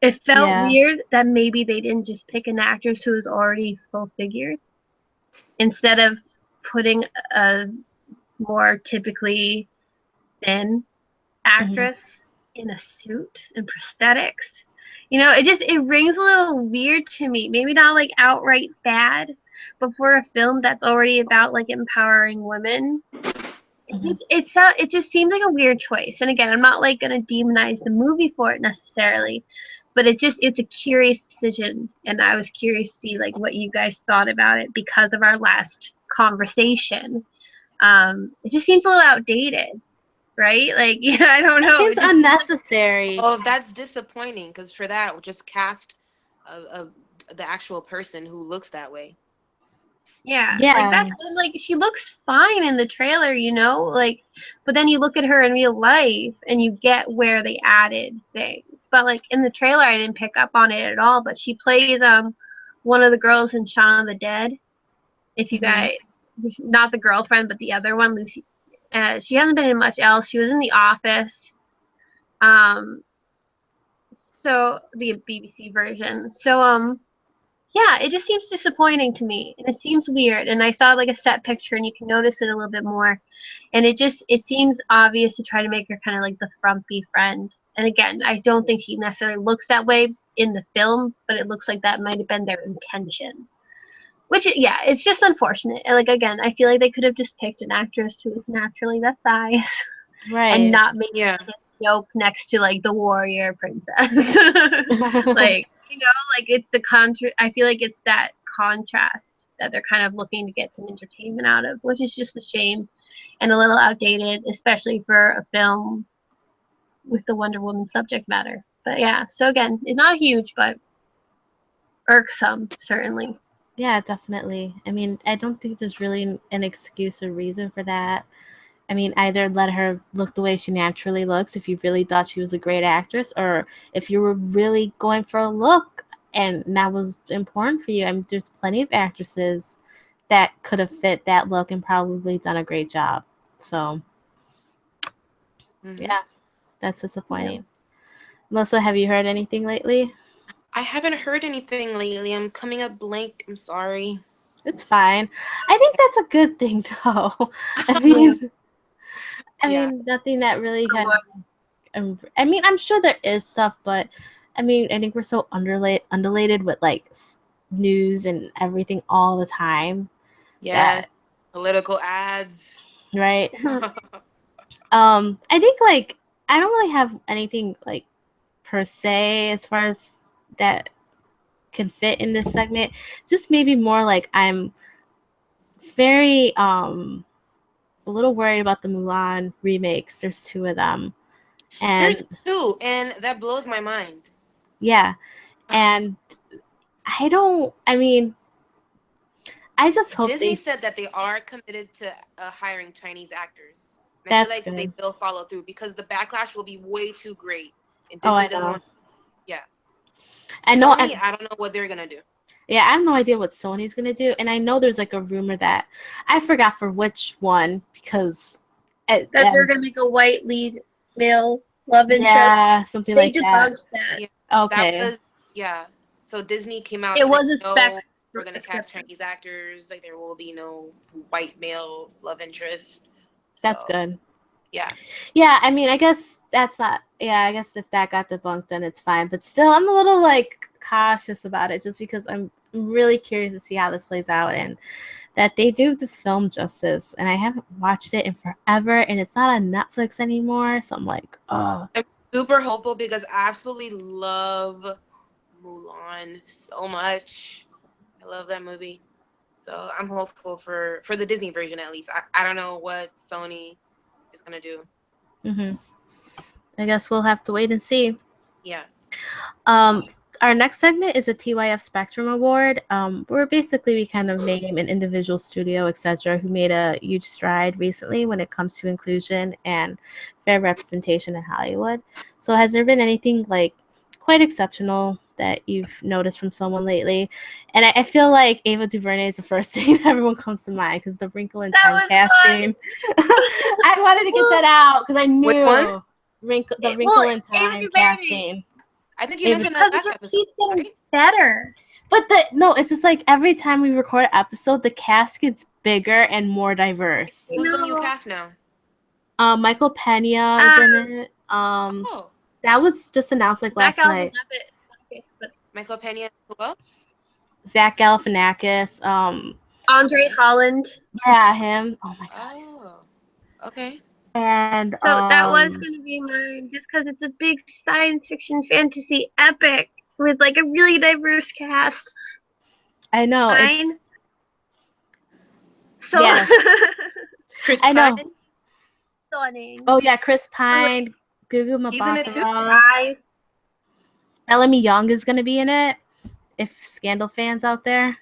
It felt Yeah. weird that maybe they didn't just pick an actress who was already full figured instead of putting a more typically thin actress in a suit and prosthetics. You know, it rings a little weird to me. Maybe not like outright bad, but for a film that's already about like empowering women, it just seems like a weird choice. And again, I'm not like gonna demonize the movie for it necessarily, but it's a curious decision, and I was curious to see like what you guys thought about it because of our last conversation. It just seems a little outdated, right? Like, yeah, I don't It know. seems unnecessary. Oh, that's disappointing because for that, just cast the actual person who looks that way. Yeah, Yeah. like that's like she looks fine in the trailer, you know, like, but then you look at her in real life and you get where they added things. But like in the trailer, I didn't pick up on it at all. But she plays one of the girls in Shaun of the Dead. If you guys, not the girlfriend, but the other one, Lucy. She hasn't been in much else. She was in The Office. So the BBC version. So yeah, it just seems disappointing to me, and it seems weird. And I saw like a set picture, and you can notice it a little bit more. And it seems obvious to try to make her kind of like the frumpy friend. And again, I don't think she necessarily looks that way in the film, but it looks like that might have been their intention. Which, yeah, it's just unfortunate. And like again, I feel like they could have just picked an actress who was naturally that size, Right. and not made Yeah. a joke next to like the warrior princess. Like, you know, like it's the I feel like it's that contrast that they're kind of looking to get some entertainment out of, which is just a shame and a little outdated, especially for a film with the Wonder Woman subject matter. But yeah, so again, it's not huge, but irksome, certainly. Yeah, definitely. I mean, I don't think there's really an excuse or reason for that. I mean, either let her look the way she naturally looks if you really thought she was a great actress, or if you were really going for a look and that was important for you. I mean, there's plenty of actresses that could have fit that look and probably done a great job. So, yeah, that's disappointing. Melissa, have you heard anything lately? I haven't heard anything lately. I'm coming up blank. I'm sorry. It's fine. I think that's a good thing, though. I mean, nothing that really kind of. I mean, I'm sure there is stuff, but I mean, I think we're so undulated with like news and everything all the time. Yes, political ads. Right. I think like I don't really have anything like per se as far as that can fit in this segment. Just maybe more like I'm very a little worried about the Mulan remakes. There's 2 of them. And there's 2, and that blows my mind. Yeah. And I just hope Disney said that they are committed to hiring Chinese actors. And That's I feel like good. they will follow through because the backlash will be way too great. And Oh, I Disney doesn't know. want. Yeah. I know. Sony, I don't know what they're gonna do. Yeah, I have no idea what Sony's gonna do, and I know there's like a rumor that I forgot for which one because that they're gonna make a white lead male love interest. Yeah, something they like that. debunked that. Yeah, Okay. that was, so Disney came out. It was saying, a spec. No, we're gonna cast Chinese actors. Like there will be no white male love interest. That's So, good. Yeah. Yeah, I mean, I guess that's not. Yeah, I guess if that got debunked, then it's fine. But still, I'm a little like cautious about it, just because I'm really curious to see how this plays out and that they do the film justice. And I haven't watched it in forever, and it's not on Netflix anymore. So I'm like, oh. I'm super hopeful because I absolutely love Mulan so much. I love that movie. So I'm hopeful for the Disney version at least. I don't know what Sony is gonna do. I guess we'll have to wait and see. Yeah. Our next segment is a TYF Spectrum Award, where basically we kind of name an individual studio, etc., who made a huge stride recently when it comes to inclusion and fair representation in Hollywood. So has there been anything like quite exceptional that you've noticed from someone lately? And I feel like Ava DuVernay is the first thing that everyone comes to mind because the Wrinkle in Time casting. I wanted to get that out because I knew the Wrinkle in Time casting. I think you mentioned that last episode. She's getting better. But it's just like every time we record an episode, the cast gets bigger and more diverse. Who's the new cast now? Michael Pena is in it. Oh, That was just announced like last night. Michael Pena. Who else? Zach Galifianakis. Andre Holland. Yeah, him. Oh my god. Oh, okay. And So that was going to be mine, just because it's a big science fiction fantasy epic with like a really diverse cast. I know. Fine. So yeah. Chris I know. Pine. Stunning. Oh yeah, Chris Pine, Gugu Mbatha-Raw. Bellamy Young is going to be in it. If Scandal fans out there.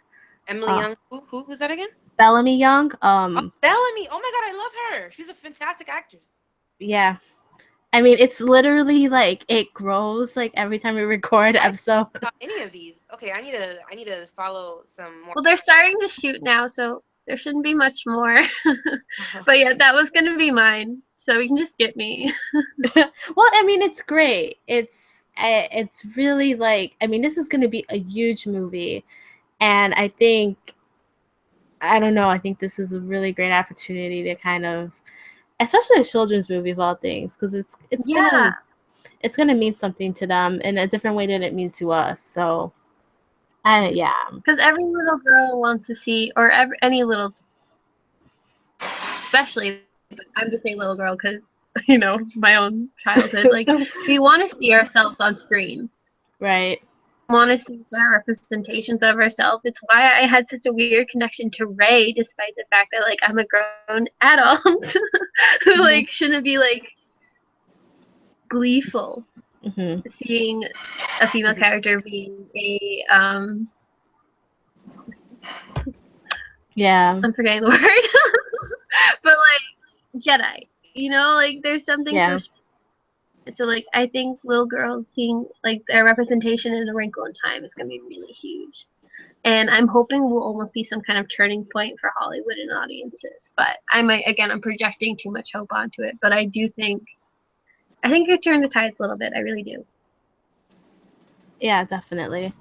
Emily Young. Who's that again? Bellamy Young. Bellamy. Oh my god, I love her. She's a fantastic actress. Yeah. I mean, it's literally like it grows like every time we record an episode. Any of these? Okay, I need to follow some more. Well, they're starting to shoot now, so there shouldn't be much more. But yeah, that was gonna be mine, so we can just skip me. Well, I mean, it's great. It's really like, I mean, this is gonna be a huge movie, and I think this is a really great opportunity to kind of, especially a children's movie of all things, because it's gonna mean something to them in a different way than it means to us. So, because every little girl wants to see, or any little, especially, I'm just saying little girl because my own childhood. Like we want to see ourselves on screen, right? Want to see their representations of ourselves. It's why I had such a weird connection to Ray, despite the fact that like I'm a grown adult who like shouldn't be like gleeful seeing a female character being a I'm forgetting the word but like Jedi, like there's something so like I think little girls seeing like their representation in A Wrinkle in Time is going to be really huge, and I'm hoping will almost be some kind of turning point for Hollywood and audiences. But I'm projecting too much hope onto it, but I think it could turn the tides a little bit. I really do. Yeah, definitely.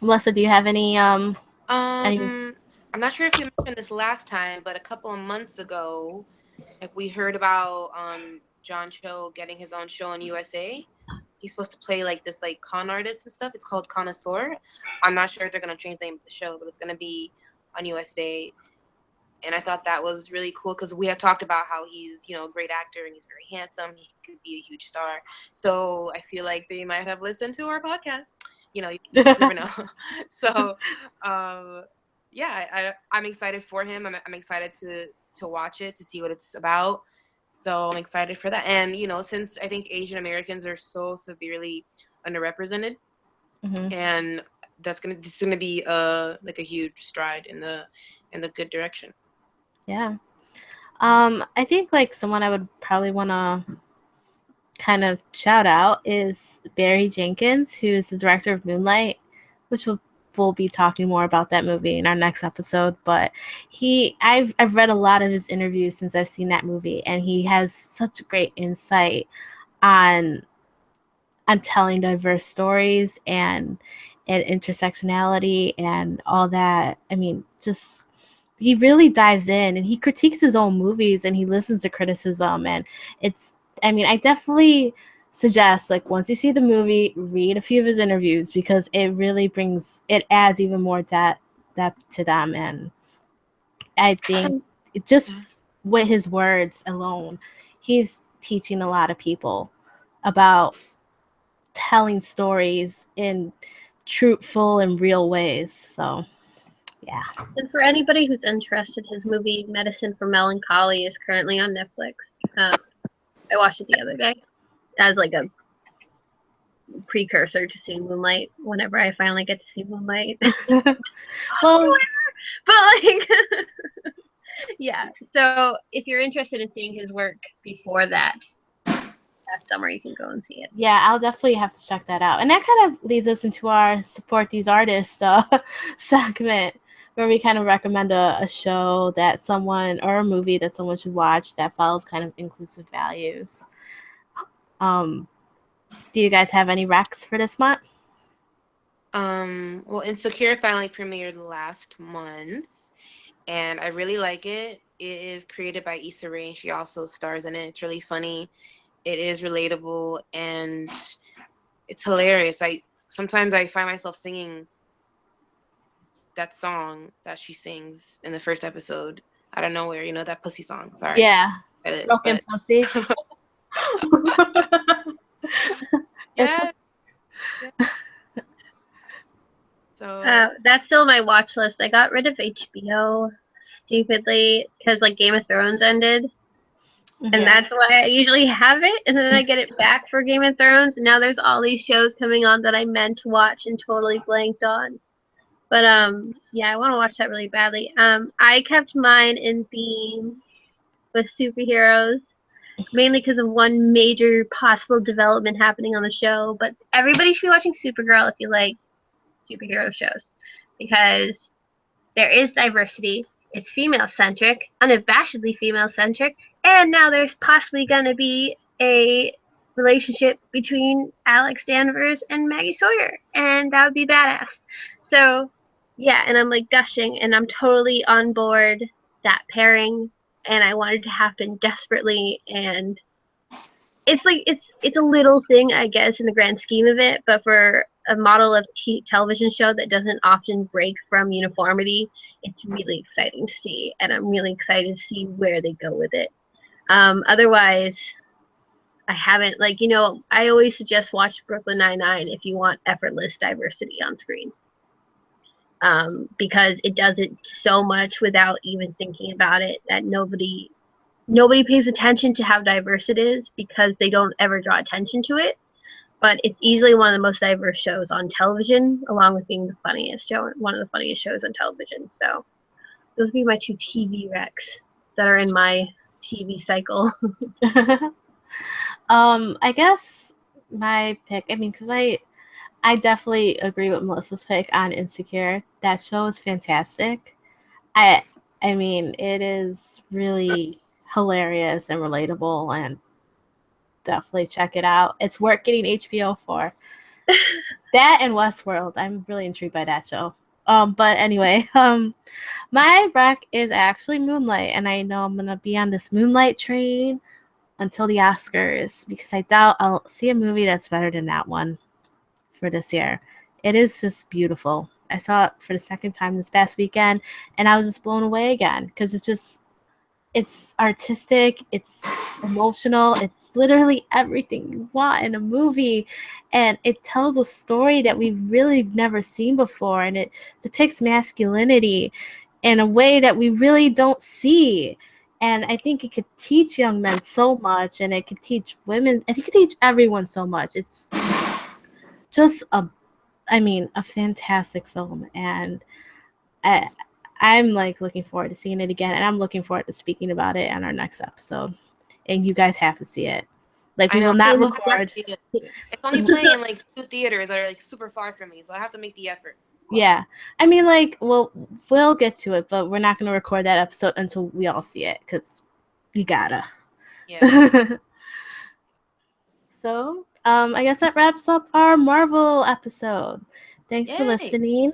Melissa, do you have any I'm not sure if you mentioned this last time, but a couple of months ago, like we heard about John Cho getting his own show on USA. He's supposed to play like this like con artist and stuff. It's called Connoisseur. I'm not sure if they're gonna change the name of the show, but it's gonna be on USA. And I thought that was really cool because we have talked about how he's, a great actor and he's very handsome. He could be a huge star. So I feel like they might have listened to our podcast. You never know. So, I'm excited for him. I'm excited to watch it, to see what it's about. So I'm excited for that. And, since I think Asian Americans are so severely underrepresented, and this is gonna be like a huge stride in the good direction. Yeah. I think like someone I would probably want to kind of shout out is Barry Jenkins, who is the director of Moonlight, which we'll be talking more about that movie in our next episode. But I've read a lot of his interviews since I've seen that movie, and he has such great insight on telling diverse stories and intersectionality and all that. I mean, just he really dives in and he critiques his own movies and he listens to criticism, and I definitely suggest, like, once you see the movie, read a few of his interviews, because it really adds even more depth to them. And I think just with his words alone, he's teaching a lot of people about telling stories in truthful and real ways. So yeah. And for anybody who's interested, his movie Medicine for Melancholy is currently on Netflix. I watched it the other day as like a precursor to seeing Moonlight whenever I finally get to see Moonlight. Well, but like yeah, so if you're interested in seeing his work before that summer, you can go and see it. Yeah, I'll definitely have to check that out. And that kind of leads us into our support these artists segment, where we kind of recommend a show that someone, or a movie that someone should watch that follows kind of inclusive values. Do you guys have any recs for this month? Well, Insecure finally premiered last month, and I really like it. It is created by Issa Rae, and she also stars in it. It's really funny. It is relatable, and it's hilarious. Sometimes I find myself singing that song that she sings in the first episode out of nowhere. You know, that pussy song. Sorry. Yeah. Broken pussy. Yeah. So that's still my watch list. I got rid of HBO stupidly because like Game of Thrones ended. And that's why I usually have it, and then I get it back for Game of Thrones. And now there's all these shows coming on that I meant to watch and totally blanked on. But yeah, I want to watch that really badly. I kept mine in theme with superheroes, mainly because of one major possible development happening on the show. But everybody should be watching Supergirl if you like superhero shows, because there is diversity. It's female centric, unabashedly female centric, and now there's possibly going to be a relationship between Alex Danvers and Maggie Sawyer, and that would be badass. So, yeah, and I'm like gushing, and I'm totally on board that pairing, and I wanted to happen desperately, and it's like it's a little thing, I guess, in the grand scheme of it, but for a model of television show that doesn't often break from uniformity, it's really exciting to see, and I'm really excited to see where they go with it. Otherwise, I haven't, like, you know, I always suggest watch Brooklyn Nine-Nine if you want effortless diversity on screen, because it does it so much without even thinking about it that nobody pays attention to how diverse it is because they don't ever draw attention to it. But it's easily one of the most diverse shows on television, along with being the funniest show, one of the funniest shows on television. So those would be my two TV recs that are in my TV cycle. I guess my pick, I mean, because I definitely agree with Melissa's pick on Insecure. That show is fantastic. I mean, it is really hilarious and relatable, and definitely check it out. It's worth getting HBO for. That and Westworld. I'm really intrigued by that show. But anyway, my rec is actually Moonlight, and I know I'm gonna be on this Moonlight train until the Oscars because I doubt I'll see a movie that's better than that one for this year. It is just beautiful. I saw it for the second time this past weekend, and I was just blown away again because it's artistic, it's emotional, it's literally everything you want in a movie, and it tells a story that we've really never seen before, and it depicts masculinity in a way that we really don't see. And I think it could teach young men so much, and it could teach women, and it could teach everyone so much. It's just a fantastic film, and I'm like looking forward to seeing it again, and I'm looking forward to speaking about it on our next episode. And you guys have to see it. Like, we will not record. It's only playing in like 2 theaters that are like super far from me, so I have to make the effort. Yeah, I mean, like, we'll get to it, but we're not going to record that episode until we all see it because you gotta. Yeah. So, I guess that wraps up our Marvel episode. Thanks for listening.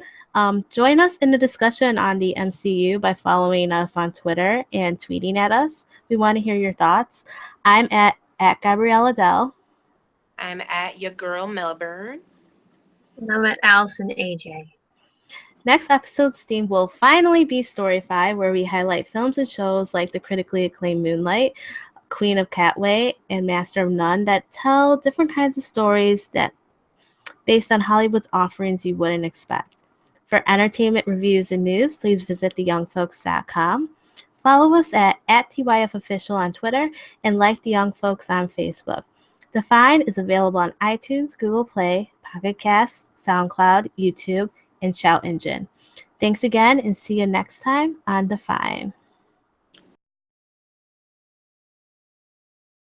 Join us in the discussion on the MCU by following us on Twitter and tweeting at us. We want to hear your thoughts. I'm at Gabriella Dell. I'm at your girl Melbourne. And I'm at Allison AJ. Next episode's theme will finally be Storyfy, where we highlight films and shows like the critically acclaimed Moonlight, Queen of Catway, and Master of None that tell different kinds of stories that based on Hollywood's offerings you wouldn't expect. For entertainment reviews and news, please visit theyoungfolks.com. Follow us at TYFOfficial on Twitter and like The Young Folks on Facebook. Define is available on iTunes, Google Play, Pocket Casts, SoundCloud, YouTube, and Shout Engine. Thanks again, and see you next time on Define.